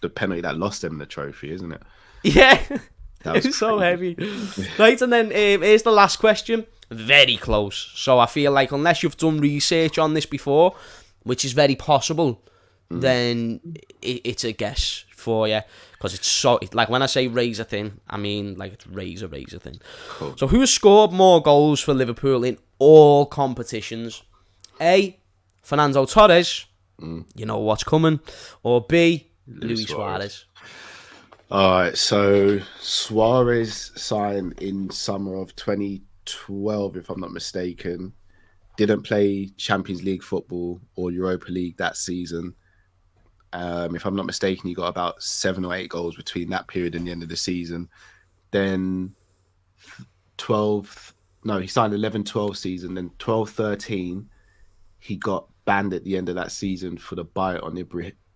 the penalty that lost him the trophy, isn't it? Yeah, it was so heavy. Right, and then here's the last question. Very close. So I feel like unless you've done research on this before, which is very possible, then it's a guess for you. Because it's so, like, when I say razor thin, I mean, like, it's razor thin. Cool. So who has scored more goals for Liverpool in all competitions? A, Fernando Torres, you know what's coming. Or B, Luis Suarez. All right, so Suarez signed in summer of 2012, if I'm not mistaken. Didn't play Champions League football or Europa League that season. If I'm not mistaken, he got about 7 or 8 goals between that period and the end of the season. Then he signed 11-12 season. Then 12-13, he got banned at the end of that season for the bite on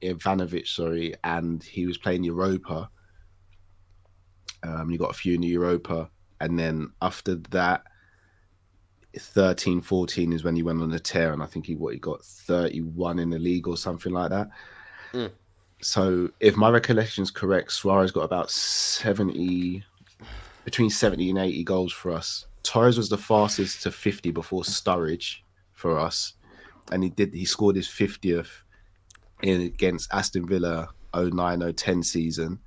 Ivanovic, and he was playing Europa. He got a few in the Europa. And then after that, 13-14 is when he went on a tear, and I think he got 31 in the league or something like that. So if my recollection is correct, Suarez got about between 70 and 80 goals for us. Torres was the fastest to 50 before Sturridge for us, and he scored his 50th against Aston Villa 09-010 season,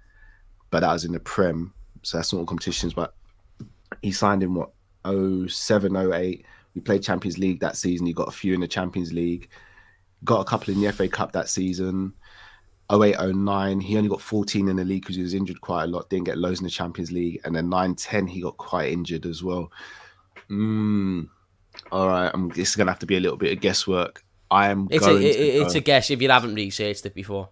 but that was in the Prem, so that's not all competitions. But he signed in 07-08. We played Champions League that season. He got a few in the Champions League, got a couple in the FA Cup that season. 08-09, he only got 14 in the league because he was injured quite a lot. Didn't get loads in the Champions League. And then 9-10, he got quite injured as well. All right, this is going to have to be a little bit of guesswork. It's a guess if you haven't researched it before.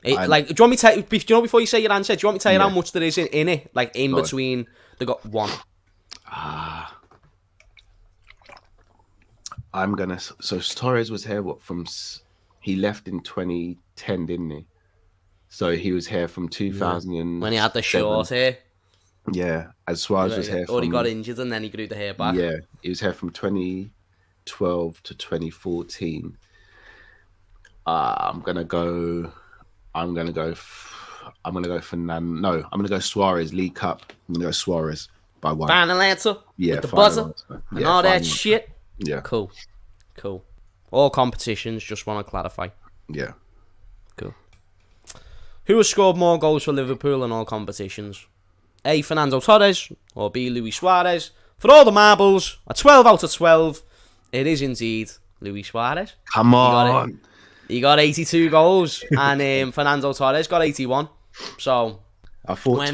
Do you want me to before you say your answer, do you want me to tell you how much there is in it? Like, in between, they got one. So Torres was here, he left in 2010, didn't he? So he was here from 2000. When he had the short hair. Yeah, as Suarez was here. Or he got injured and then he grew the hair back. Yeah, he was here from 2012 to 2014. I'm gonna go Suarez, League Cup. I'm gonna go Suarez by one. Final answer. Yeah, with the buzzer and all that shit. Yeah, cool. All competitions. Just want to clarify. Yeah, cool. Who has scored more goals for Liverpool in all competitions? A. Fernando Torres or B. Luis Suarez? For all the marbles, a 12 out of 12. It is indeed Luis Suarez. Come on. He got 82 goals and Fernando Torres got 81. So I thought I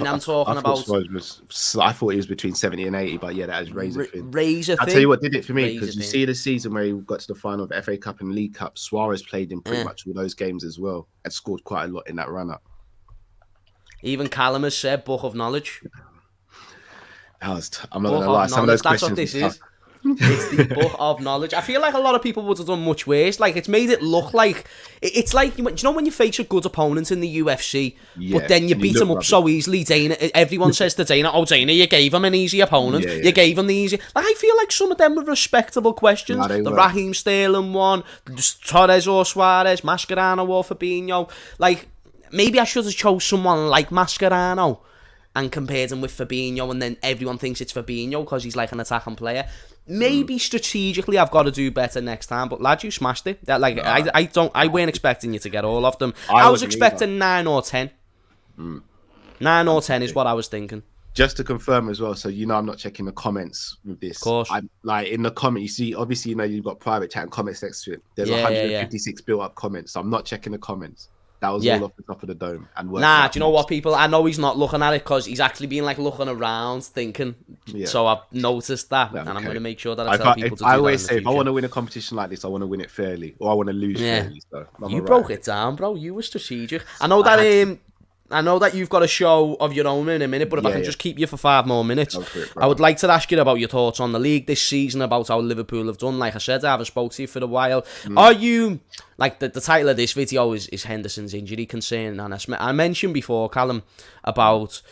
thought he was between 70 and 80, but yeah, that is razor thin. Razor thin. I'll tell you what did it for me, because you see the season where he got to the final of FA Cup and League Cup, Suarez played in pretty much all those games as well and scored quite a lot in that run-up. Even Callum has said book of knowledge. I'm not going to lie, some of those questions. That's what this is. It's the book of knowledge. I feel like a lot of people would have done much worse. Like, it's made it look like it's like, do you know when you face a good opponent in the UFC, but then you beat him up so easily? Dana, everyone says to Dana, "Oh, Dana, you gave him an easy opponent. You gave him the easy." Like, I feel like some of them were respectable questions. The Raheem Sterling one, Torres or Suarez, Mascherano or Fabinho. Like, maybe I should have chose someone like Mascherano and compared him with Fabinho, and then everyone thinks it's Fabinho because he's like an attacking player. Maybe strategically I've got to do better next time, but lad, you smashed it. I weren't expecting you to get all of them. I was expecting 9 or 10. 9 or 10 is what I was thinking. Just to confirm as well, so I'm not checking the comments with this. Of course. I'm like in the comment, you see, obviously you've got private chat and comments next to it. There's 156 built up comments, so I'm not checking the comments. That was all off the top of the dome. And do you know what, people? I know he's not looking at it because he's actually been like looking around, thinking. Yeah. So I've noticed that, and I'm going to make sure that I tell people to do that. I always say, if I want to win a competition like this, I want to win it fairly, or I want to lose fairly. So you broke it down, bro. You were strategic. I know that you've got a show of your own in a minute, but if I can just keep you for 5 more minutes, I would like to ask you about your thoughts on the league this season, about how Liverpool have done. Like I said, I haven't spoke to you for a while. Are you, like the title of this video is Henderson's injury concern, and I mentioned before, Callum, about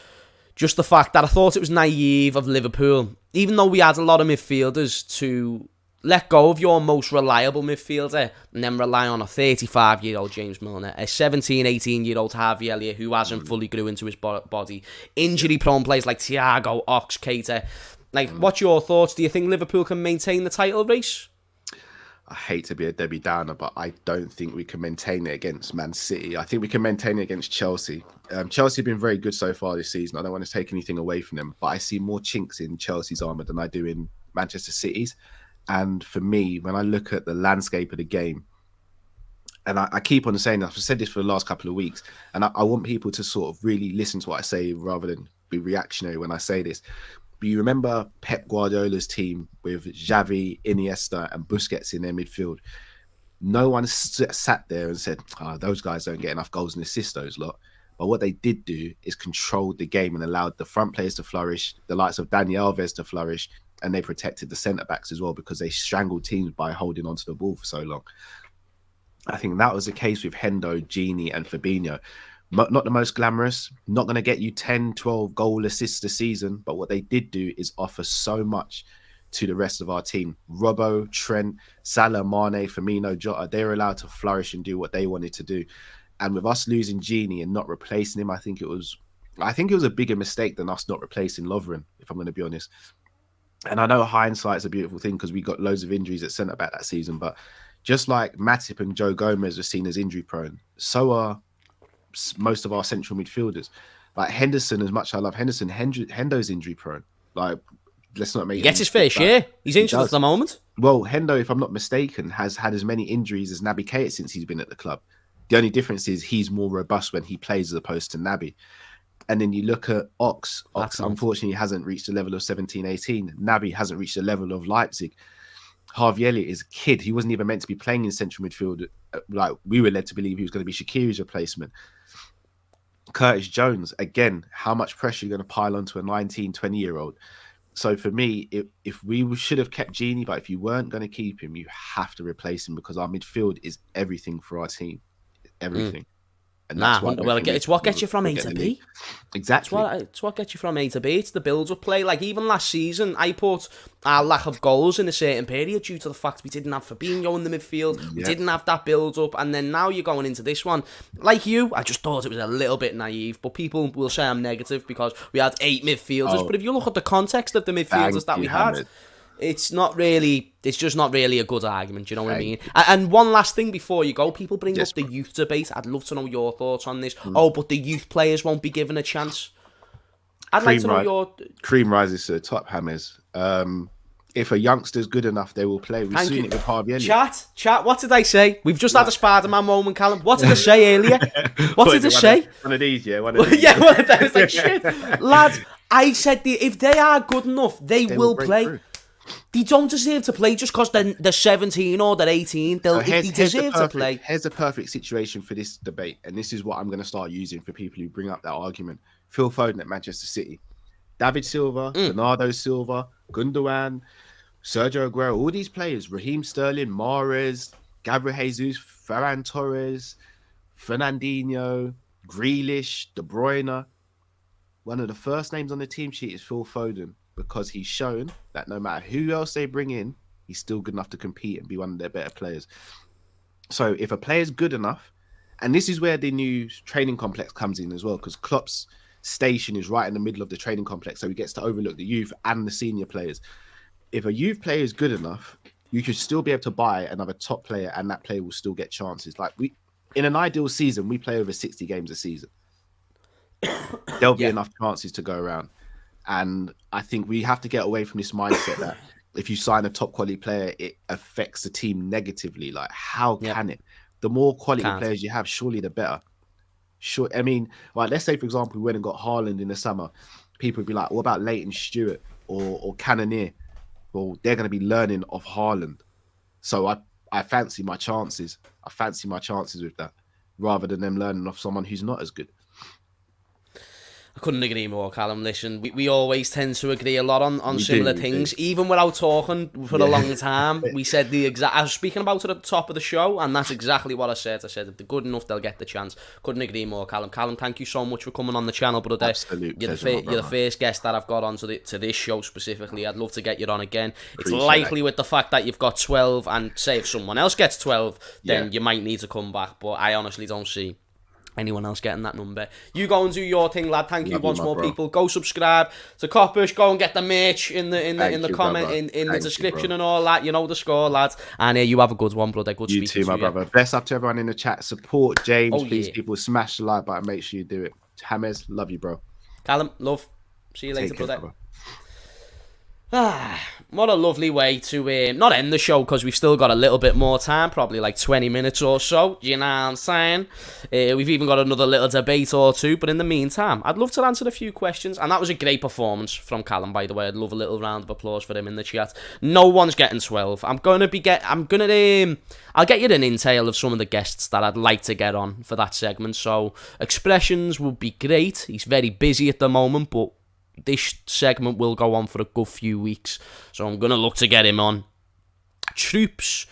just the fact that I thought it was naive of Liverpool, even though we had a lot of midfielders, to let go of your most reliable midfielder and then rely on a 35-year-old James Milner, a 17, 18-year-old Harvey Elliott who hasn't fully grew into his body, injury-prone players like Thiago, Ox, Keita. Like, what's your thoughts? Do you think Liverpool can maintain the title race? I hate to be a Debbie Downer, but I don't think we can maintain it against Man City. I think we can maintain it against Chelsea. Chelsea have been very good so far this season. I don't want to take anything away from them, but I see more chinks in Chelsea's armour than I do in Manchester City's. And for me, when I look at the landscape of the game, and I keep on saying, I've said this for the last couple of weeks, and I want people to sort of really listen to what I say rather than be reactionary when I say this. But you remember Pep Guardiola's team with Xavi, Iniesta, and Busquets in their midfield. No one sat there and said, those guys don't get enough goals and assists, those lot. But what they did do is control the game and allowed the front players to flourish, the likes of Dani Alves to flourish, and they protected the centre-backs as well because they strangled teams by holding onto the ball for so long. I think that was the case with Hendo, Gini, and Fabinho. Not the most glamorous, not going to get you 10, 12 goal assists a season, but what they did do is offer so much to the rest of our team. Robbo, Trent, Salah, Mane, Firmino, Jota, they were allowed to flourish and do what they wanted to do. And with us losing Gini and not replacing him, I think it was a bigger mistake than us not replacing Lovren, if I'm going to be honest. And I know hindsight's a beautiful thing because we got loads of injuries at centre-back that season, but just like Matip and Joe Gomez are seen as injury-prone, so are most of our central midfielders. Like Henderson, as much as I love Henderson, Hendo's injury-prone. Like, let's not make he gets his fair share. He's injured at the moment. Well, Hendo, if I'm not mistaken, has had as many injuries as Naby Keita since he's been at the club. The only difference is he's more robust when he plays as opposed to Naby. And then you look at Ox. Ox, unfortunately, hasn't reached the level of 17-18. Naby hasn't reached the level of Leipzig. Harvey Elliott is a kid. He wasn't even meant to be playing in central midfield. Like, we were led to believe he was going to be Shaqiri's replacement. Curtis Jones, again, how much pressure are you going to pile onto a 19, 20-year-old? So for me, if we should have kept Genie, but if you weren't going to keep him, you have to replace him because our midfield is everything for our team. Everything. And that's it's what gets you from A to B. Exactly. It's what gets you from A to B. It's the build-up play. Like, even last season, I put our lack of goals in a certain period due to the fact we didn't have Fabinho in the midfield. We didn't have that build-up. And then now you're going into this one. Like you, I just thought it was a little bit naive. But people will say I'm negative because we had 8 midfielders. But if you look at the context of the midfielders that we had... It's just not really a good argument, you know what I mean? And one last thing before you go, people bring up the youth debate. I'd love to know your thoughts on this. But the youth players won't be given a chance. I'd like to know your... Cream rises to the top, Hammers. If a youngster's good enough, they will play. We've seen it with Harvey Elliott. Chat, what did I say? We've just had a Spider-Man moment, Callum. What did I say earlier? What did I say? One of these, yeah. One of these. Yeah, one of those. Like, shit. Lads, I said if they are good enough, they will play. Through. They don't deserve to play just because they're 17 or they're 18. They deserve to play. Here's a perfect situation for this debate, and this is what I'm going to start using for people who bring up that argument. Phil Foden at Manchester City. David Silva, Bernardo Silva, Gundogan, Sergio Aguero, all these players, Raheem Sterling, Mahrez, Gabriel Jesus, Ferran Torres, Fernandinho, Grealish, De Bruyne. One of the first names on the team sheet is Phil Foden, because he's shown that no matter who else they bring in, he's still good enough to compete and be one of their better players. So if a player's good enough, and this is where the new training complex comes in as well, because Klopp's station is right in the middle of the training complex, so he gets to overlook the youth and the senior players. If a youth player is good enough, you should still be able to buy another top player, and that player will still get chances. Like, in an ideal season, we play over 60 games a season. There'll be enough chances to go around. And I think we have to get away from this mindset that if you sign a top quality player, it affects the team negatively. Like, how can it? The more quality players you have, surely the better. Sure. I mean, like, let's say, for example, we went and got Haaland in the summer. People would be like, what about Leighton Stewart or Cannoneer? Well, they're going to be learning of Haaland. So I fancy my chances. I fancy my chances with that, rather than them learning off someone who's not as good. I couldn't agree more, Callum. Listen, we always tend to agree a lot on similar things. Even without talking for a long time, we said the exact... I was speaking about it at the top of the show, and that's exactly what I said. I said, if they're good enough, they'll get the chance. Couldn't agree more, Callum. Callum, thank you so much for coming on the channel, brother. Absolutely. You're the first guest that I've got on to this show specifically. I'd love to get you on again. It's likely with the fact that you've got 12, and say if someone else gets 12, then you might need to come back. But I honestly don't see anyone else getting that number. You go and do your thing, lad. Thank you once more, people. Go subscribe to Coppish. Go and get the merch in the comment in the description and all that. You know the score, lads. And you have a good one, brother. Good speaking to you. You too, my brother. Bless up to everyone in the chat. Support James, please. People, smash the like button. Make sure you do it. Hammers, love you, bro. Callum, love. See you later, brother. What a lovely way to not end the show, because we've still got a little bit more time, probably like 20 minutes or so, you know what I'm saying? We've even got another little debate or two, but in the meantime, I'd love to answer a few questions, and that was a great performance from Callum, by the way. I'd love a little round of applause for him in the chat. No one's getting 12. I'll get you an intel of some of the guests that I'd like to get on for that segment, so Expressions would be great. He's very busy at the moment, but this segment will go on for a good few weeks, so I'm going to look to get him on. Troops,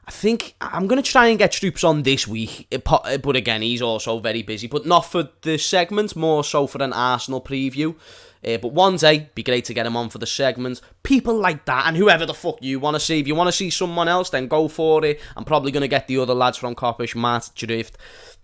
I think I'm going to try and get Troops on this week, but again, he's also very busy, but not for the segment, more so for an Arsenal preview. But one day, be great to get him on for the segment. People like that, and whoever the fuck you want to see. If you want to see someone else, then go for it. I'm probably going to get the other lads from Coppish, Matt, Drift,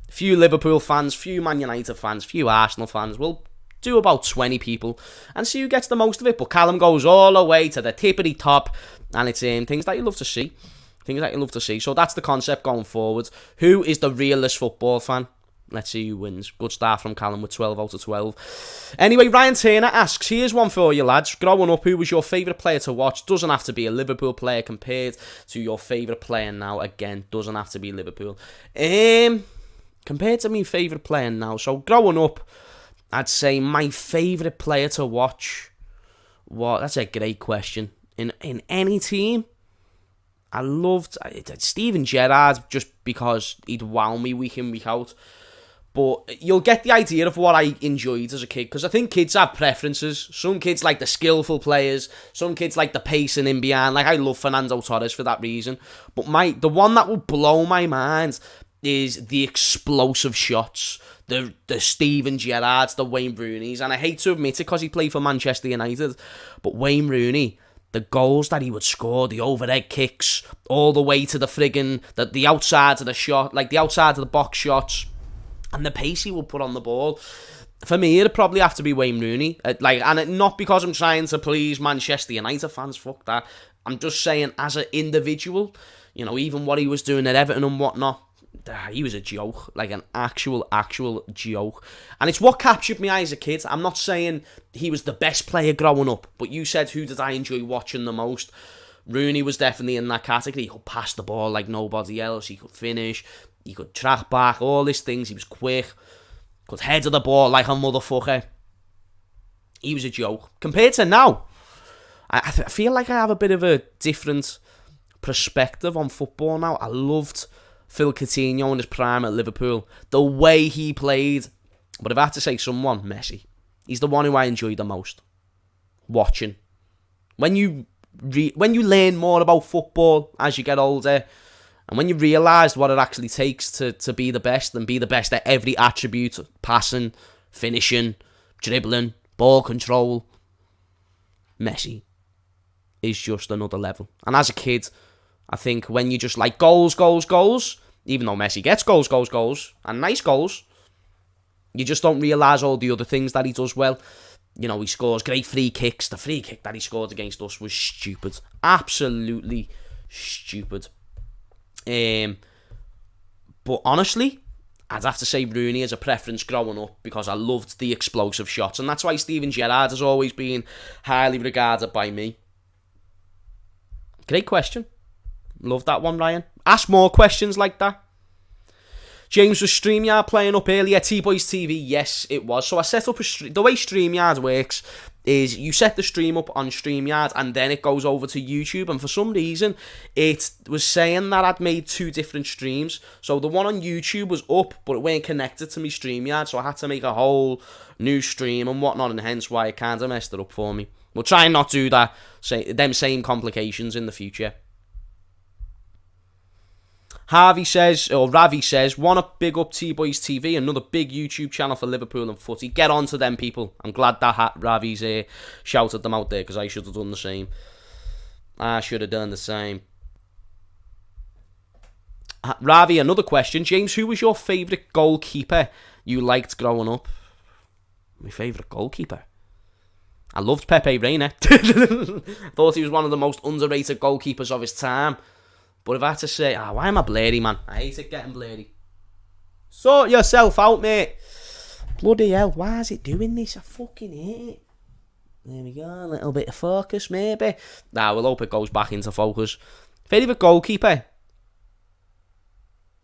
a few Liverpool fans, few Man United fans, few Arsenal fans. We'll do about 20 people and see who gets the most of it. But Callum goes all the way to the tippity top, and it's things that you love to see. So that's the concept going forward. Who is the realist football fan? Let's see who wins. Good start from Callum with 12 out of 12. Anyway, Ryan Turner asks, here's one for you lads. Growing up, who was your favourite player to watch? Doesn't have to be a Liverpool player compared to your favourite player now. Again, doesn't have to be Liverpool. Compared to my favourite player now. So growing up, I'd say my favourite player to watch. What? That's a great question. In any team, I loved Steven Gerrard just because he'd wow me week in, week out. But you'll get the idea of what I enjoyed as a kid, because I think kids have preferences. Some kids like the skillful players, some kids like the pacing in behind. Like, I love Fernando Torres for that reason. But the one that will blow my mind is the explosive shots. The Steven Gerrards, the Wayne Rooneys. And I hate to admit it because he played for Manchester United. But Wayne Rooney, the goals that he would score, the overhead kicks, all the way to the friggin' the outside of the shot, like the outside of the box shots, and the pace he would put on the ball. For me, it'd probably have to be Wayne Rooney. Not because I'm trying to please Manchester United fans, fuck that. I'm just saying, as an individual, even what he was doing at Everton and whatnot, he was a joke, like an actual joke. And it's what captured my eye as a kid. I'm not saying he was the best player growing up, but you said, who did I enjoy watching the most? Rooney was definitely in that category. He could pass the ball like nobody else. He could finish. He could track back. All these things. He was quick. Could head to the ball like a motherfucker. He was a joke. Compared to now, I feel like I have a bit of a different perspective on football now. I loved Phil Coutinho in his prime at Liverpool. The way he played. But if I had to say someone, Messi. He's the one who I enjoy the most watching. When you learn more about football as you get older, and when you realise what it actually takes to be the best, and be the best at every attribute, passing, finishing, dribbling, ball control, Messi is just another level. And as a kid, I think when you just like goals, even though Messi gets goals, and nice goals, you just don't realise all the other things that he does well. He scores great free kicks. The free kick that he scored against us was stupid. Absolutely stupid. But honestly, I'd have to say Rooney as a preference growing up, because I loved the explosive shots. And that's why Steven Gerrard has always been highly regarded by me. Great question. Love that one, Ryan. Ask more questions like that. James, was StreamYard playing up earlier? T-Boys TV, yes, it was. So I set up the way StreamYard works is you set the stream up on StreamYard and then it goes over to YouTube. And for some reason, it was saying that I'd made two different streams. So the one on YouTube was up, but it weren't connected to me StreamYard. So I had to make a whole new stream and whatnot, and hence why it kind of messed it up for me. We'll try and not do that, them same complications in the future. Ravi says, want to big up T-Boys TV, another big YouTube channel for Liverpool and footy. Get on to them, people. I'm glad that Ravi's shouted them out there, because I should have done the same. Ravi, another question. James, who was your favourite goalkeeper you liked growing up? My favourite goalkeeper? I loved Pepe Reina. Thought he was one of the most underrated goalkeepers of his time. But if I had to say, why am I blurry, man? I hate it getting blurry. Sort yourself out, mate. Bloody hell, why is it doing this? I fucking hate it. There we go, a little bit of focus, maybe. We'll hope it goes back into focus. Favourite goalkeeper?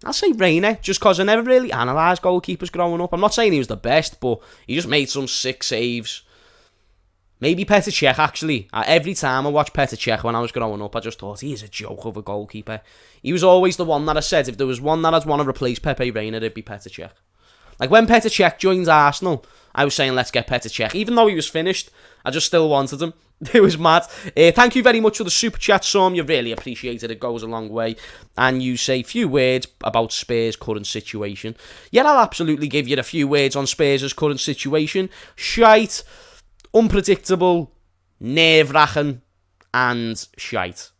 I'll say Reina, just because I never really analysed goalkeepers growing up. I'm not saying he was the best, but he just made some sick saves. Maybe Petr Cech, actually. Every time I watched Petr Cech when I was growing up, I just thought, he is a joke of a goalkeeper. He was always the one that I said, if there was one that I'd want to replace Pepe Reina, it'd be Petr Cech. Like, when Petr Cech joined Arsenal, I was saying, let's get Petr Cech. Even though he was finished, I just still wanted him. It was mad. Thank you very much for the super chat, Sam. You really appreciate it. It goes a long way. And you say few words about Spurs' current situation. Yeah, I'll absolutely give you a few words on Spurs' current situation. Shite. Unpredictable, nerve-wracking, and shite.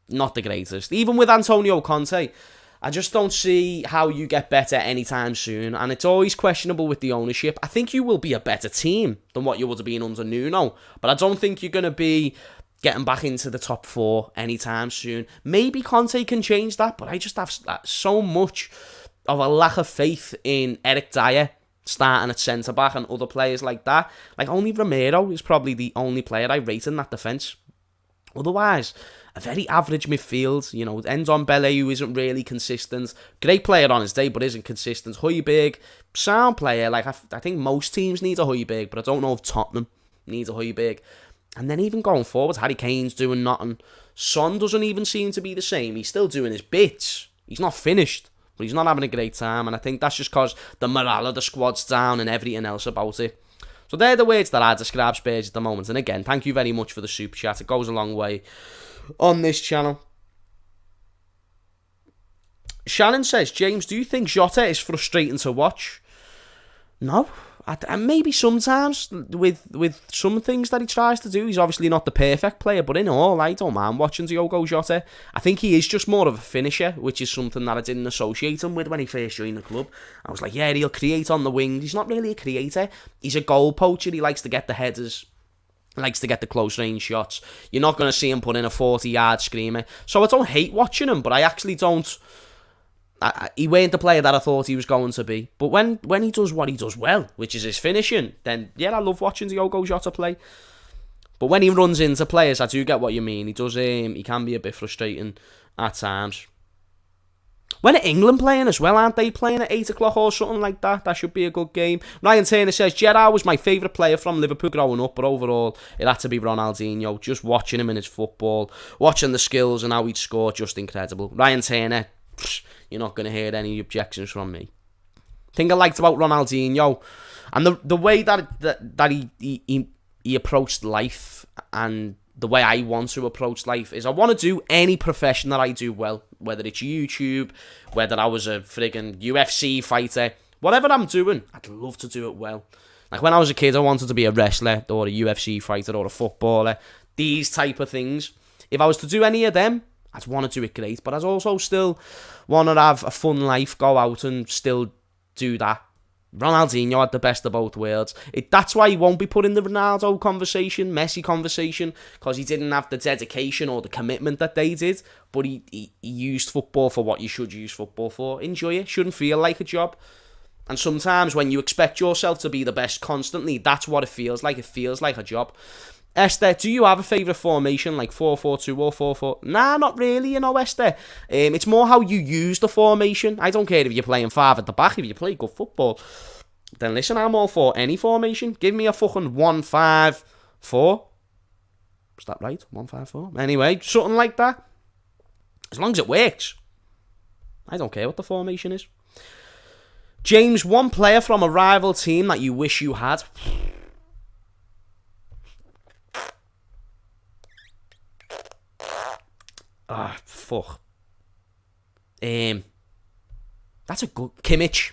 Not the greatest. Even with Antonio Conte, I just don't see how you get better anytime soon, and it's always questionable with the ownership. I think you will be a better team than what you would have been under Nuno, but I don't think you're going to be getting back into the top four anytime soon. Maybe Conte can change that, but I just have so much of a lack of faith in Eric Dyer starting at centre-back and other players like that. Like, only Romero is probably the only player I rate in that defence. Otherwise, a very average midfield. You know, Ndombele, who isn't really consistent. Great player on his day, but isn't consistent. Højbjerg, sound player. Like, I think most teams need a Højbjerg, but I don't know if Tottenham needs a Højbjerg. And then even going forward, Harry Kane's doing nothing. Son doesn't even seem to be the same. He's still doing his bits. He's not finished, but he's not having a great time. And I think that's just because the morale of the squad's down and everything else about it. So they're the words that I describe Spurs at the moment. And again, thank you very much for the super chat. It goes a long way on this channel. Shannon says, James, do you think Jota is frustrating to watch? No. And maybe sometimes with some things that he tries to do, he's obviously not the perfect player, but in all, I don't mind watching Thiago Jota. I think he is just more of a finisher, which is something that I didn't associate him with when he first joined the club. I was like, yeah, he'll create on the wing. He's not really a creator. He's a goal poacher. He likes to get the headers, likes to get the close range shots. You're not going to see him put in a 40-yard screamer. So I don't hate watching him, but I actually don't. He weren't the player that I thought he was going to be. But when he does what he does well, which is his finishing, then yeah, I love watching Thiago Jota play. But when he runs into players, I do get what you mean. He does. He can be a bit frustrating at times. When are England playing as well? Aren't they playing at 8 o'clock or something like that? That should be a good game. Ryan Turner says, Gerrard was my favourite player from Liverpool growing up, but overall, it had to be Ronaldinho. Just watching him in his football, watching the skills and how he'd score, just incredible. Ryan Turner, you're not going to hear any objections from me. Thing I liked about Ronaldinho, and the way that he approached life, and the way I want to approach life, is I want to do any profession that I do well, whether it's YouTube, whether I was a friggin' UFC fighter, whatever I'm doing, I'd love to do it well. Like when I was a kid, I wanted to be a wrestler or a UFC fighter or a footballer, these type of things. If I was to do any of them, I'd want to do it great, but I'd also still want to have a fun life, go out and still do that. Ronaldinho had the best of both worlds. That's why he won't be put in the Ronaldo conversation, Messi conversation, because he didn't have the dedication or the commitment that they did, but he used football for what you should use football for. Enjoy it. Shouldn't feel like a job. And sometimes when you expect yourself to be the best constantly, that's what it feels like. It feels like a job. Esther, do you have a favourite formation like 4-4-2 or 4-4? Nah, not really, Esther. It's more how you use the formation. I don't care if you're playing 5 at the back. If you play good football, then listen, I'm all for any formation. Give me a fucking 1-5-4. Is that right? 1-5-4? Anyway, something like that. As long as it works. I don't care what the formation is. James, one player from a rival team that you wish you had. Fuck. That's a good Kimmich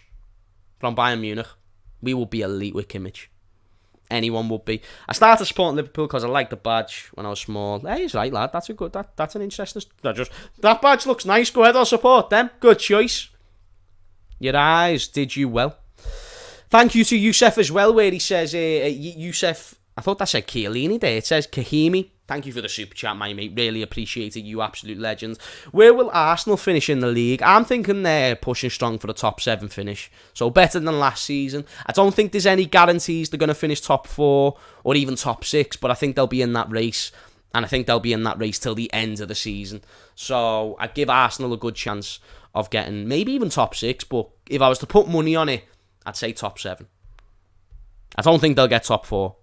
from Bayern Munich. We would be elite with Kimmich. Anyone would be. I started supporting Liverpool because I liked the badge when I was small. Hey, he's right, lad. That's a good. That's an interesting. That badge looks nice. Go ahead, I'll support them. Good choice. Your eyes did you well. Thank you to Youssef as well, where he says, Youssef. I thought that said Chiellini there. It says Kahimi. Thank you for the super chat, my mate. Really appreciate it, you absolute legends. Where will Arsenal finish in the league? I'm thinking they're pushing strong for the top 7 finish. So better than last season. I don't think there's any guarantees they're going to finish top 4 or even top 6, but I think they'll be in that race. And I think they'll be in that race till the end of the season. So I'd give Arsenal a good chance of getting maybe even top 6, but if I was to put money on it, I'd say top 7. I don't think they'll get top 4.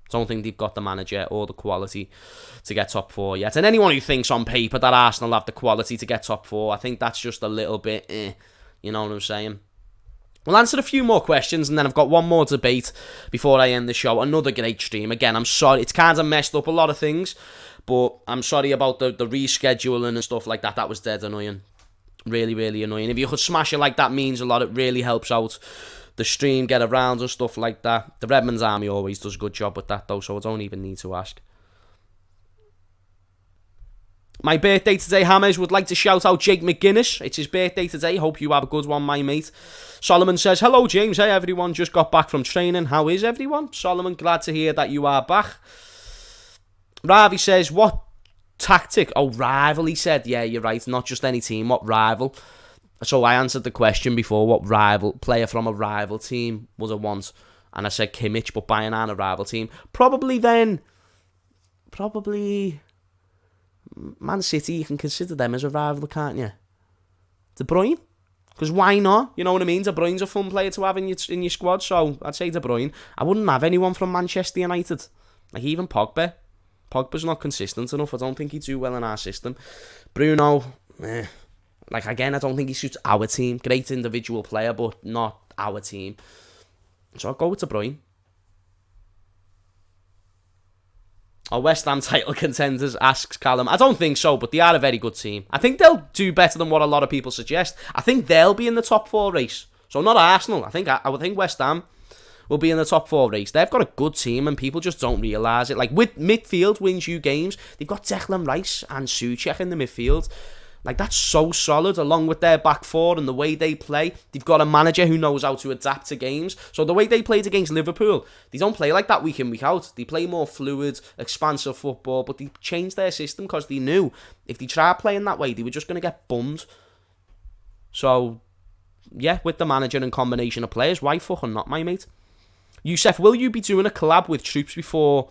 Don't think they've got the manager or the quality to get top 4 yet. And anyone who thinks on paper that Arsenal have the quality to get top 4, I think that's just a little bit, you know what I'm saying? We'll answer a few more questions, and then I've got one more debate before I end the show. Another great stream. Again, I'm sorry, it's kind of messed up a lot of things, but I'm sorry about the rescheduling and stuff like that. That was dead annoying. Really, really annoying. If you could smash it like that, means a lot. It really helps out the stream, get around and stuff like that. The Redmond Army always does a good job with that though, so I don't even need to ask. My birthday today, Hammers would like to shout out Jake McGuinness. It's his birthday today. Hope you have a good one, my mate. Solomon says, hello James, hey everyone, just got back from training. How is everyone? Solomon, glad to hear that you are back. Ravi says, what tactic? Oh, rival, he said. Yeah, you're right, not just any team, what rival? So I answered the question before, what player from a rival team would I want? And I said Kimmich, but Bayern aren't a rival team. Probably Man City, you can consider them as a rival, can't you? De Bruyne? Because why not? You know what I mean? De Bruyne's a fun player to have in your squad, so I'd say De Bruyne. I wouldn't have anyone from Manchester United. Like even Pogba. Pogba's not consistent enough. I don't think he'd do well in our system. Bruno, like again, I don't think he suits our team. Great individual player, but not our team. So I'll go with De Bruyne. Are West Ham title contenders, asks Callum. I don't think so, but they are a very good team. I think they'll do better than what a lot of people suggest. I think they'll be in the top 4 race. So not Arsenal. I would think West Ham will be in the top 4 race. They've got a good team and people just don't realise it. Like with midfield wins you games, they've got Declan Rice and Souček in the midfield. Like that's so solid, along with their back 4 and the way they play. They've got a manager who knows how to adapt to games. So the way they played against Liverpool, they don't play like that week in, week out. They play more fluid, expansive football, but they changed their system because they knew if they tried playing that way, they were just going to get bummed. So, yeah, with the manager and combination of players, why fucking not, my mate? Yusef, will you be doing a collab with Troops before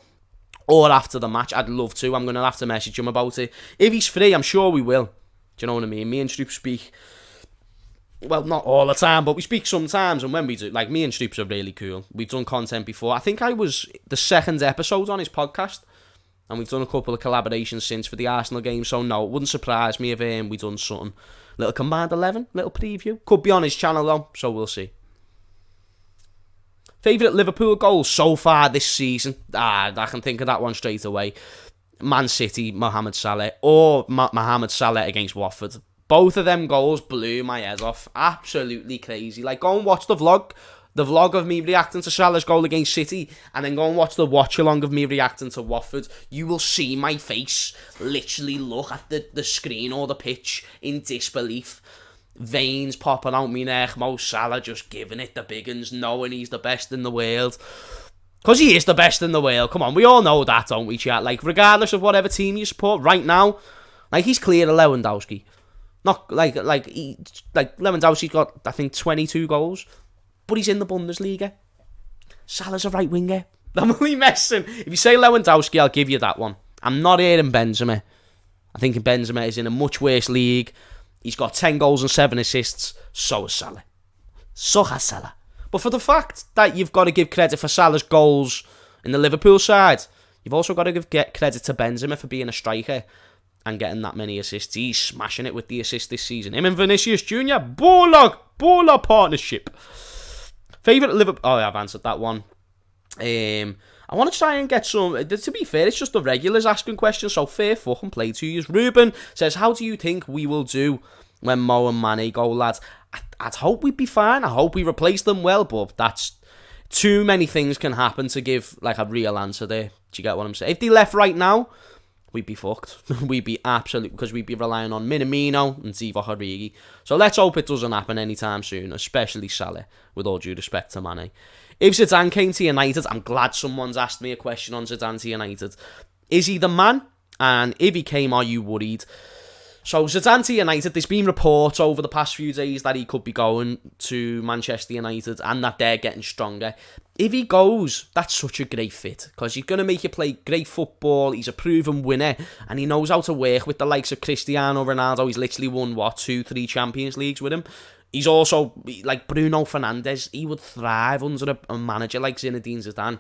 or after the match? I'd love to. I'm going to have to message him about it. If he's free, I'm sure we will. Do you know what I mean? Me and Troops speak, well, not all the time, but we speak sometimes, and when we do, like, me and Troops are really cool. We've done content before. I think I was the 2nd episode on his podcast, and we've done a couple of collaborations since for the Arsenal game, so no, it wouldn't surprise me if we done something. Little combined 11, little preview. Could be on his channel, though, so we'll see. Favourite Liverpool goals so far this season? I can think of that one straight away. Man City, Mohamed Salah, or Mohamed Salah against Watford. Both of them goals blew my head off. Absolutely crazy. Like, go and watch the vlog of me reacting to Salah's goal against City, and then go and watch the watch-along of me reacting to Watford. You will see my face literally look at the screen or the pitch in disbelief. Veins popping out my neck. Mo Salah just giving it the big uns, knowing he's the best in the world. Because he is the best in the world. Come on, we all know that, don't we, chat? Like, regardless of whatever team you support, right now, like, he's clear of Lewandowski. Not, Lewandowski's got, I think, 22 goals. But he's in the Bundesliga. Salah's a right winger. I'm only messing. If you say Lewandowski, I'll give you that one. I'm not hearing Benzema. I think Benzema is in a much worse league. He's got 10 goals and 7 assists. So has Salah. So has Salah. But for the fact that you've got to give credit for Salah's goals in the Liverpool side, you've also got to give credit to Benzema for being a striker and getting that many assists. He's smashing it with the assists this season. Him and Vinicius Jr., baller partnership. Favourite Liverpool... Oh, I've answered that one. I want to try and get some... To be fair, it's just the regulars asking questions, so fair fucking play to you. Ruben says, how do you think we will do when Mo and Mane go, lads? I'd hope we'd be fine. I hope we replace them well, but that's... Too many things can happen to give, like, a real answer there. Do you get what I'm saying? If they left right now, we'd be fucked. We'd be absolute... Because we'd be relying on Minamino and Divock Origi. So let's hope it doesn't happen anytime soon, especially Salah, with all due respect to Mane. If Zidane came to United, I'm glad someone's asked me a question on Zidane to United. Is he the man? And if he came, are you worried? So Zidane to United, there's been reports over the past few days that he could be going to Manchester United and that they're getting stronger. If he goes, that's such a great fit because he's going to make you play great football. He's a proven winner and he knows how to work with the likes of Cristiano Ronaldo. He's literally won, 2-3 Champions Leagues with him. He's also, like Bruno Fernandes, he would thrive under a manager like Zinedine Zidane.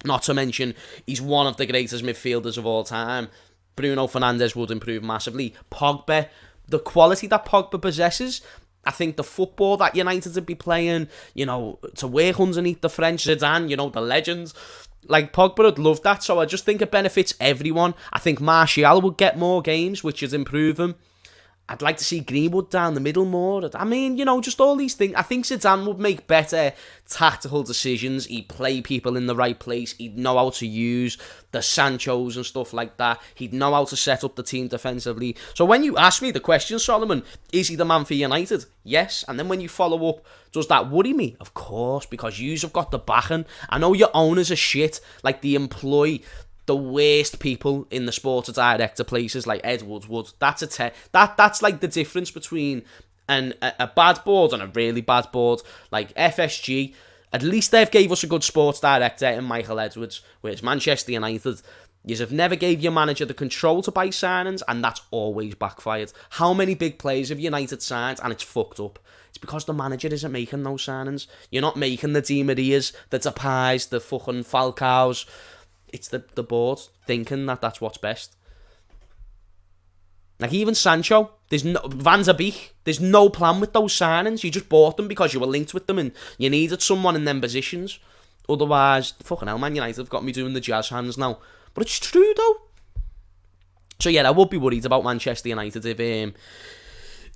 Not to mention, he's one of the greatest midfielders of all time. Bruno Fernandes would improve massively. Pogba, the quality that Pogba possesses, I think the football that United would be playing, to work underneath the French Zidane, the legends, like Pogba would love that. So I just think it benefits everyone. I think Martial would get more games, which would improve him. I'd like to see Greenwood down the middle more. I mean, just all these things. I think Zidane would make better tactical decisions. He'd play people in the right place. He'd know how to use the Sanchos and stuff like that. He'd know how to set up the team defensively. So when you ask me the question, Solomon, is he the man for United? Yes. And then when you follow up, does that worry me? Of course, because yous have got the backing. I know your owners are shit. Like, they employ the worst people in the sports director places like Ed Woodward. That's like the difference between And a bad board and a really bad board, like FSG, at least they've gave us a good sports director in Michael Edwards, whereas Manchester United, you have never gave your manager the control to buy signings, and that's always backfired. How many big players have United signed, and it's fucked up? It's because the manager isn't making those signings. You're not making the Di Marias, the Depay's, the fucking Falcao's. It's the board thinking that that's what's best. Like, even Sancho, Van der Beek, there's no plan with those signings. You just bought them because you were linked with them and you needed someone in them positions. Otherwise, fucking hell, Man United have got me doing the jazz hands now. But it's true, though. So, yeah, I would be worried about Manchester United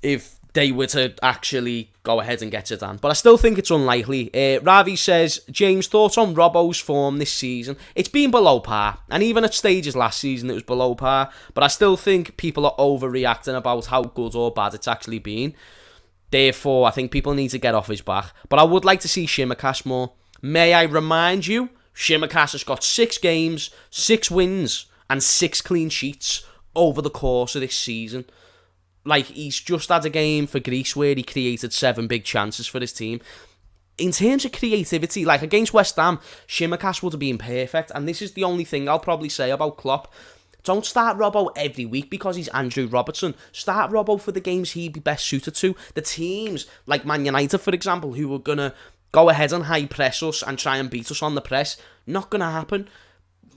if they were to actually go ahead and get Zidane. But I still think it's unlikely. Ravi says, James, thoughts on Robbo's form this season? It's been below par. And even at stages last season, it was below par. But I still think people are overreacting about how good or bad it's actually been. Therefore, I think people need to get off his back. But I would like to see Tsimikas more. May I remind you, Tsimikas has got 6 games, 6 wins, and 6 clean sheets over the course of this season. Like, he's just had a game for Greece where he created 7 big chances for his team. In terms of creativity, like against West Ham, Tsimikas would have been perfect. And this is the only thing I'll probably say about Klopp. Don't start Robbo every week because he's Andrew Robertson. Start Robbo for the games he'd be best suited to. The teams, like Man United, for example, who are going to go ahead and high press us and try and beat us on the press, not going to happen.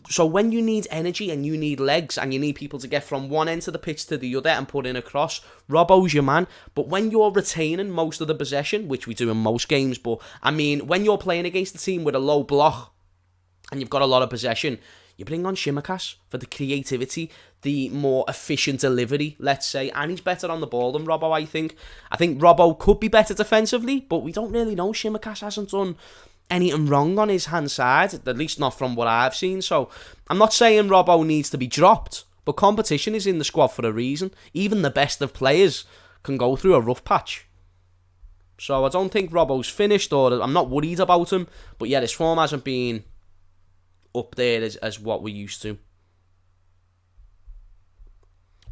So when you need energy and you need legs and you need people to get from one end of the pitch to the other and put in a cross, Robbo's your man. But when you're retaining most of the possession, which we do in most games, but I mean, when you're playing against a team with a low block and you've got a lot of possession, you bring on Tsimikas for the creativity, the more efficient delivery, let's say, and he's better on the ball than Robbo, I think. I think Robbo could be better defensively, but we don't really know. Tsimikas hasn't done anything wrong on his hand side, at least not from what I've seen. So I'm not saying Robbo needs to be dropped, but competition is in the squad for a reason. Even the best of players can go through a rough patch. So I don't think Robbo's finished, or I'm not worried about him, but yeah, his form hasn't been up there as what we're used to.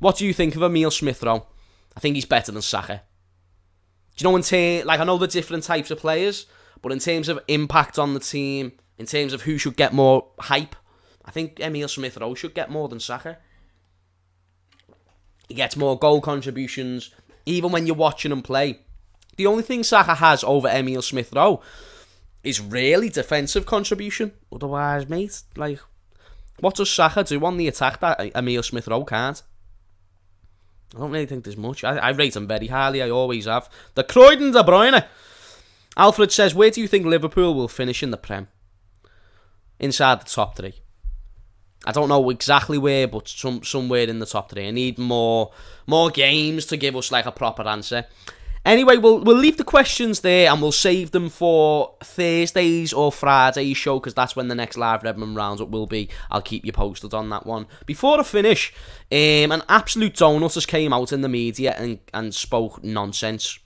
What do you think of Emile Smith-Rowe? I think he's better than Saka. Do you know, I know the different types of players, but in terms of impact on the team, in terms of who should get more hype, I think Emile Smith-Rowe should get more than Saka. He gets more goal contributions, even when you're watching him play. The only thing Saka has over Emile Smith-Rowe is really defensive contribution. Otherwise, mate, like, what does Saka do on the attack that Emile Smith-Rowe can't? I don't really think there's much. I rate him very highly, I always have. The Croydon De Bruyne. Alfred says, where do you think Liverpool will finish in the Prem? Inside the top 3. I don't know exactly where, but somewhere in the top 3. I need more games to give us like a proper answer. Anyway, we'll leave the questions there and we'll save them for Thursdays or Friday's show, because that's when the next live Redmond Roundup will be. I'll keep you posted on that one. Before I finish, an absolute donut has came out in the media and spoke nonsense.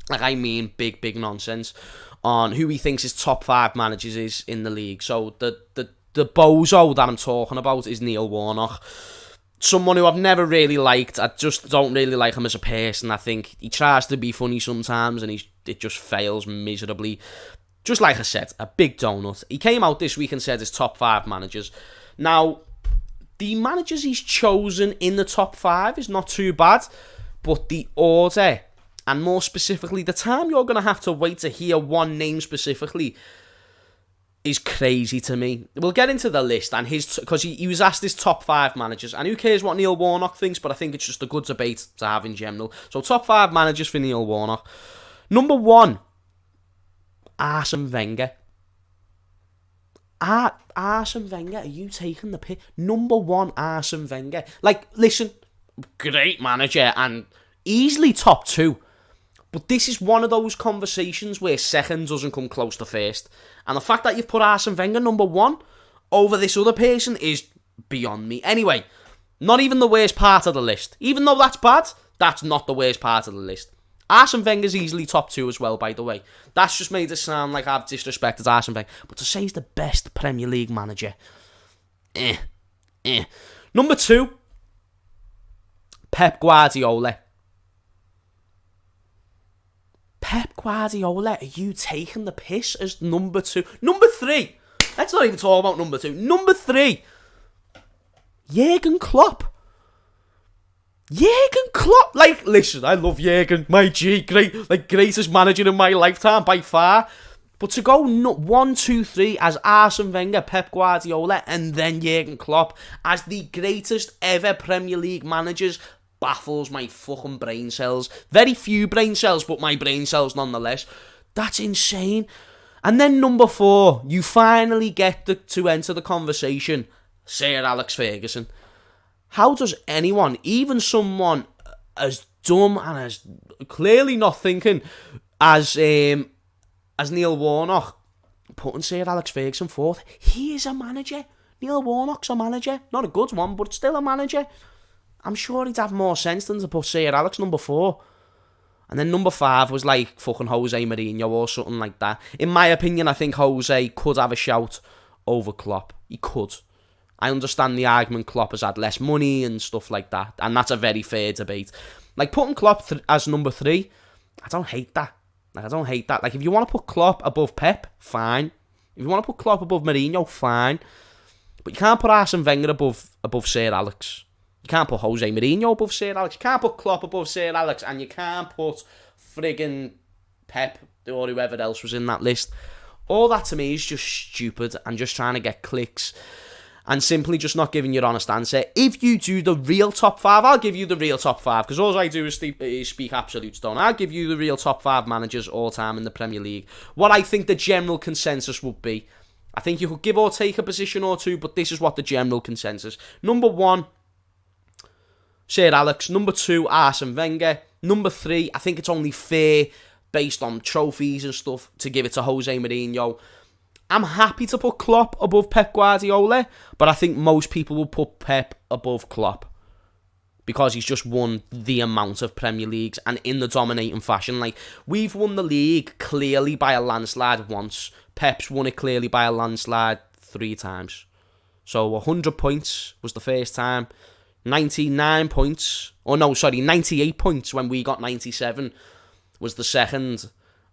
Like, I mean big nonsense on who he thinks his top 5 managers is in the league. So the bozo that I'm talking about is Neil Warnock. Someone who I've never really liked. I just don't really like him as a person. I think he tries to be funny sometimes and it just fails miserably. Just like I said, a big donut. He came out this week and said his top 5 managers. Now, the managers he's chosen in the top 5 is not too bad, but the order, and more specifically, the time you're going to have to wait to hear one name specifically, is crazy to me. We'll get into the list, and because he was asked his top 5 managers, and who cares what Neil Warnock thinks, but I think it's just a good debate to have in general. So, top 5 managers for Neil Warnock. Number 1, Arsene Wenger. Arsene Wenger, are you taking the piss? Number 1, Arsene Wenger. Like, listen, great manager, and easily top 2. But this is one of those conversations where second doesn't come close to first. And the fact that you've put Arsene Wenger number 1 over this other person is beyond me. Anyway, not even the worst part of the list. Even though that's bad, that's not the worst part of the list. Arsene Wenger's easily top 2 as well, by the way. That's just made it sound like I've disrespected Arsene Wenger. But to say he's the best Premier League manager, Number 2, Pep Guardiola. Pep Guardiola, are you taking the piss as number 2? Number 3. Let's not even talk about number 2. Number 3. Jurgen Klopp. Jurgen Klopp. Like, listen, I love Jurgen. My G, greatest manager in my lifetime by far. But to go 1, 2, 3 as Arsene Wenger, Pep Guardiola, and then Jurgen Klopp as the greatest ever Premier League managers baffles my fucking brain cells. Very few brain cells, but my brain cells nonetheless. That's insane. And then number 4, you finally get to enter the conversation, Sir Alex Ferguson. How does anyone, even someone as dumb and as clearly not thinking as Neil Warnock, putting Sir Alex Ferguson fourth? He is a manager. Neil Warnock's a manager. Not a good one, but still a manager. I'm sure he'd have more sense than to put Sir Alex number 4. And then number 5 was like fucking Jose Mourinho or something like that. In my opinion, I think Jose could have a shout over Klopp. He could. I understand the argument Klopp has had less money and stuff like that. And that's a very fair debate. Like, putting Klopp as number 3, I don't hate that. Like, if you want to put Klopp above Pep, fine. If you want to put Klopp above Mourinho, fine. But you can't put Arsene Wenger above Sir Alex. You can't put Jose Mourinho above Sir Alex. You can't put Klopp above Sir Alex. And you can't put friggin' Pep or whoever else was in that list. All that to me is just stupid and just trying to get clicks. And simply just not giving your honest answer. If you do the real top 5, I'll give you the real top 5. Because all I do is speak absolute stone. I'll give you the real top 5 managers all time in the Premier League. What I think the general consensus would be. I think you could give or take a position or two, but this is what the general consensus. Number 1, Sir Alex. Number 2, Arsene Wenger. Number 3, I think it's only fair, based on trophies and stuff, to give it to Jose Mourinho. I'm happy to put Klopp above Pep Guardiola, but I think most people will put Pep above Klopp because he's just won the amount of Premier Leagues and in the dominating fashion. Like, we've won the league clearly by a landslide once. Pep's won it clearly by a landslide 3 times. So 100 points was the first time. 98 points when we got 97 was the second,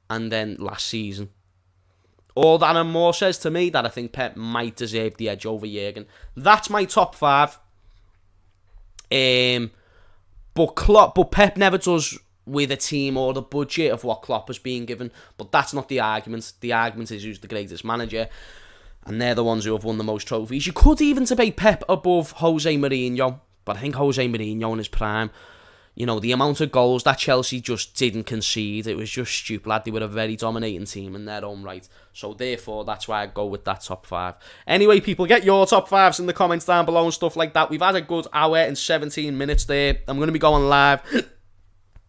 and then last season. All that and more says to me that I think Pep might deserve the edge over Jurgen. That's my top 5. But Pep never does with a team or the budget of what Klopp has been given. But that's not the argument. The argument is who's the greatest manager. And they're the ones who have won the most trophies. You could even debate Pep above Jose Mourinho. But I think Jose Mourinho in his prime, you know, the amount of goals that Chelsea just didn't concede, it was just stupid, lad. They were a very dominating team in their own right. So therefore, that's why I go with that top 5. Anyway, people, get your top 5s in the comments down below and stuff like that. We've had a good hour and 17 minutes there. I'm going to be going live,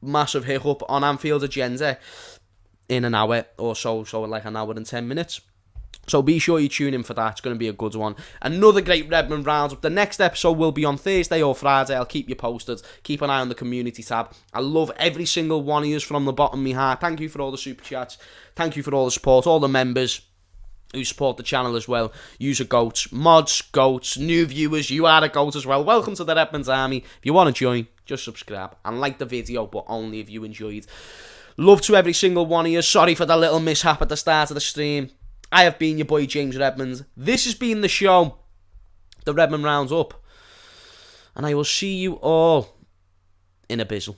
massive hiccup, on Anfield Agenda in an hour or so like an hour and 10 minutes. So be sure you tune in for that. It's going to be a good one. Another great Redmond Roundup. The next episode will be on Thursday or Friday. I'll keep you posted. Keep an eye on the community tab. I love every single one of you from the bottom of my heart. Thank you for all the super chats. Thank you for all the support. All the members who support the channel as well. User goats, mods, goats, new viewers. You are a goat as well. Welcome to the Redmond Army. If you want to join, just subscribe and like the video, but only if you enjoyed. Love to every single one of you. Sorry for the little mishap at the start of the stream. I have been your boy James Redmond. This has been the show, the Redmond Roundup, and I will see you all in a bizzle.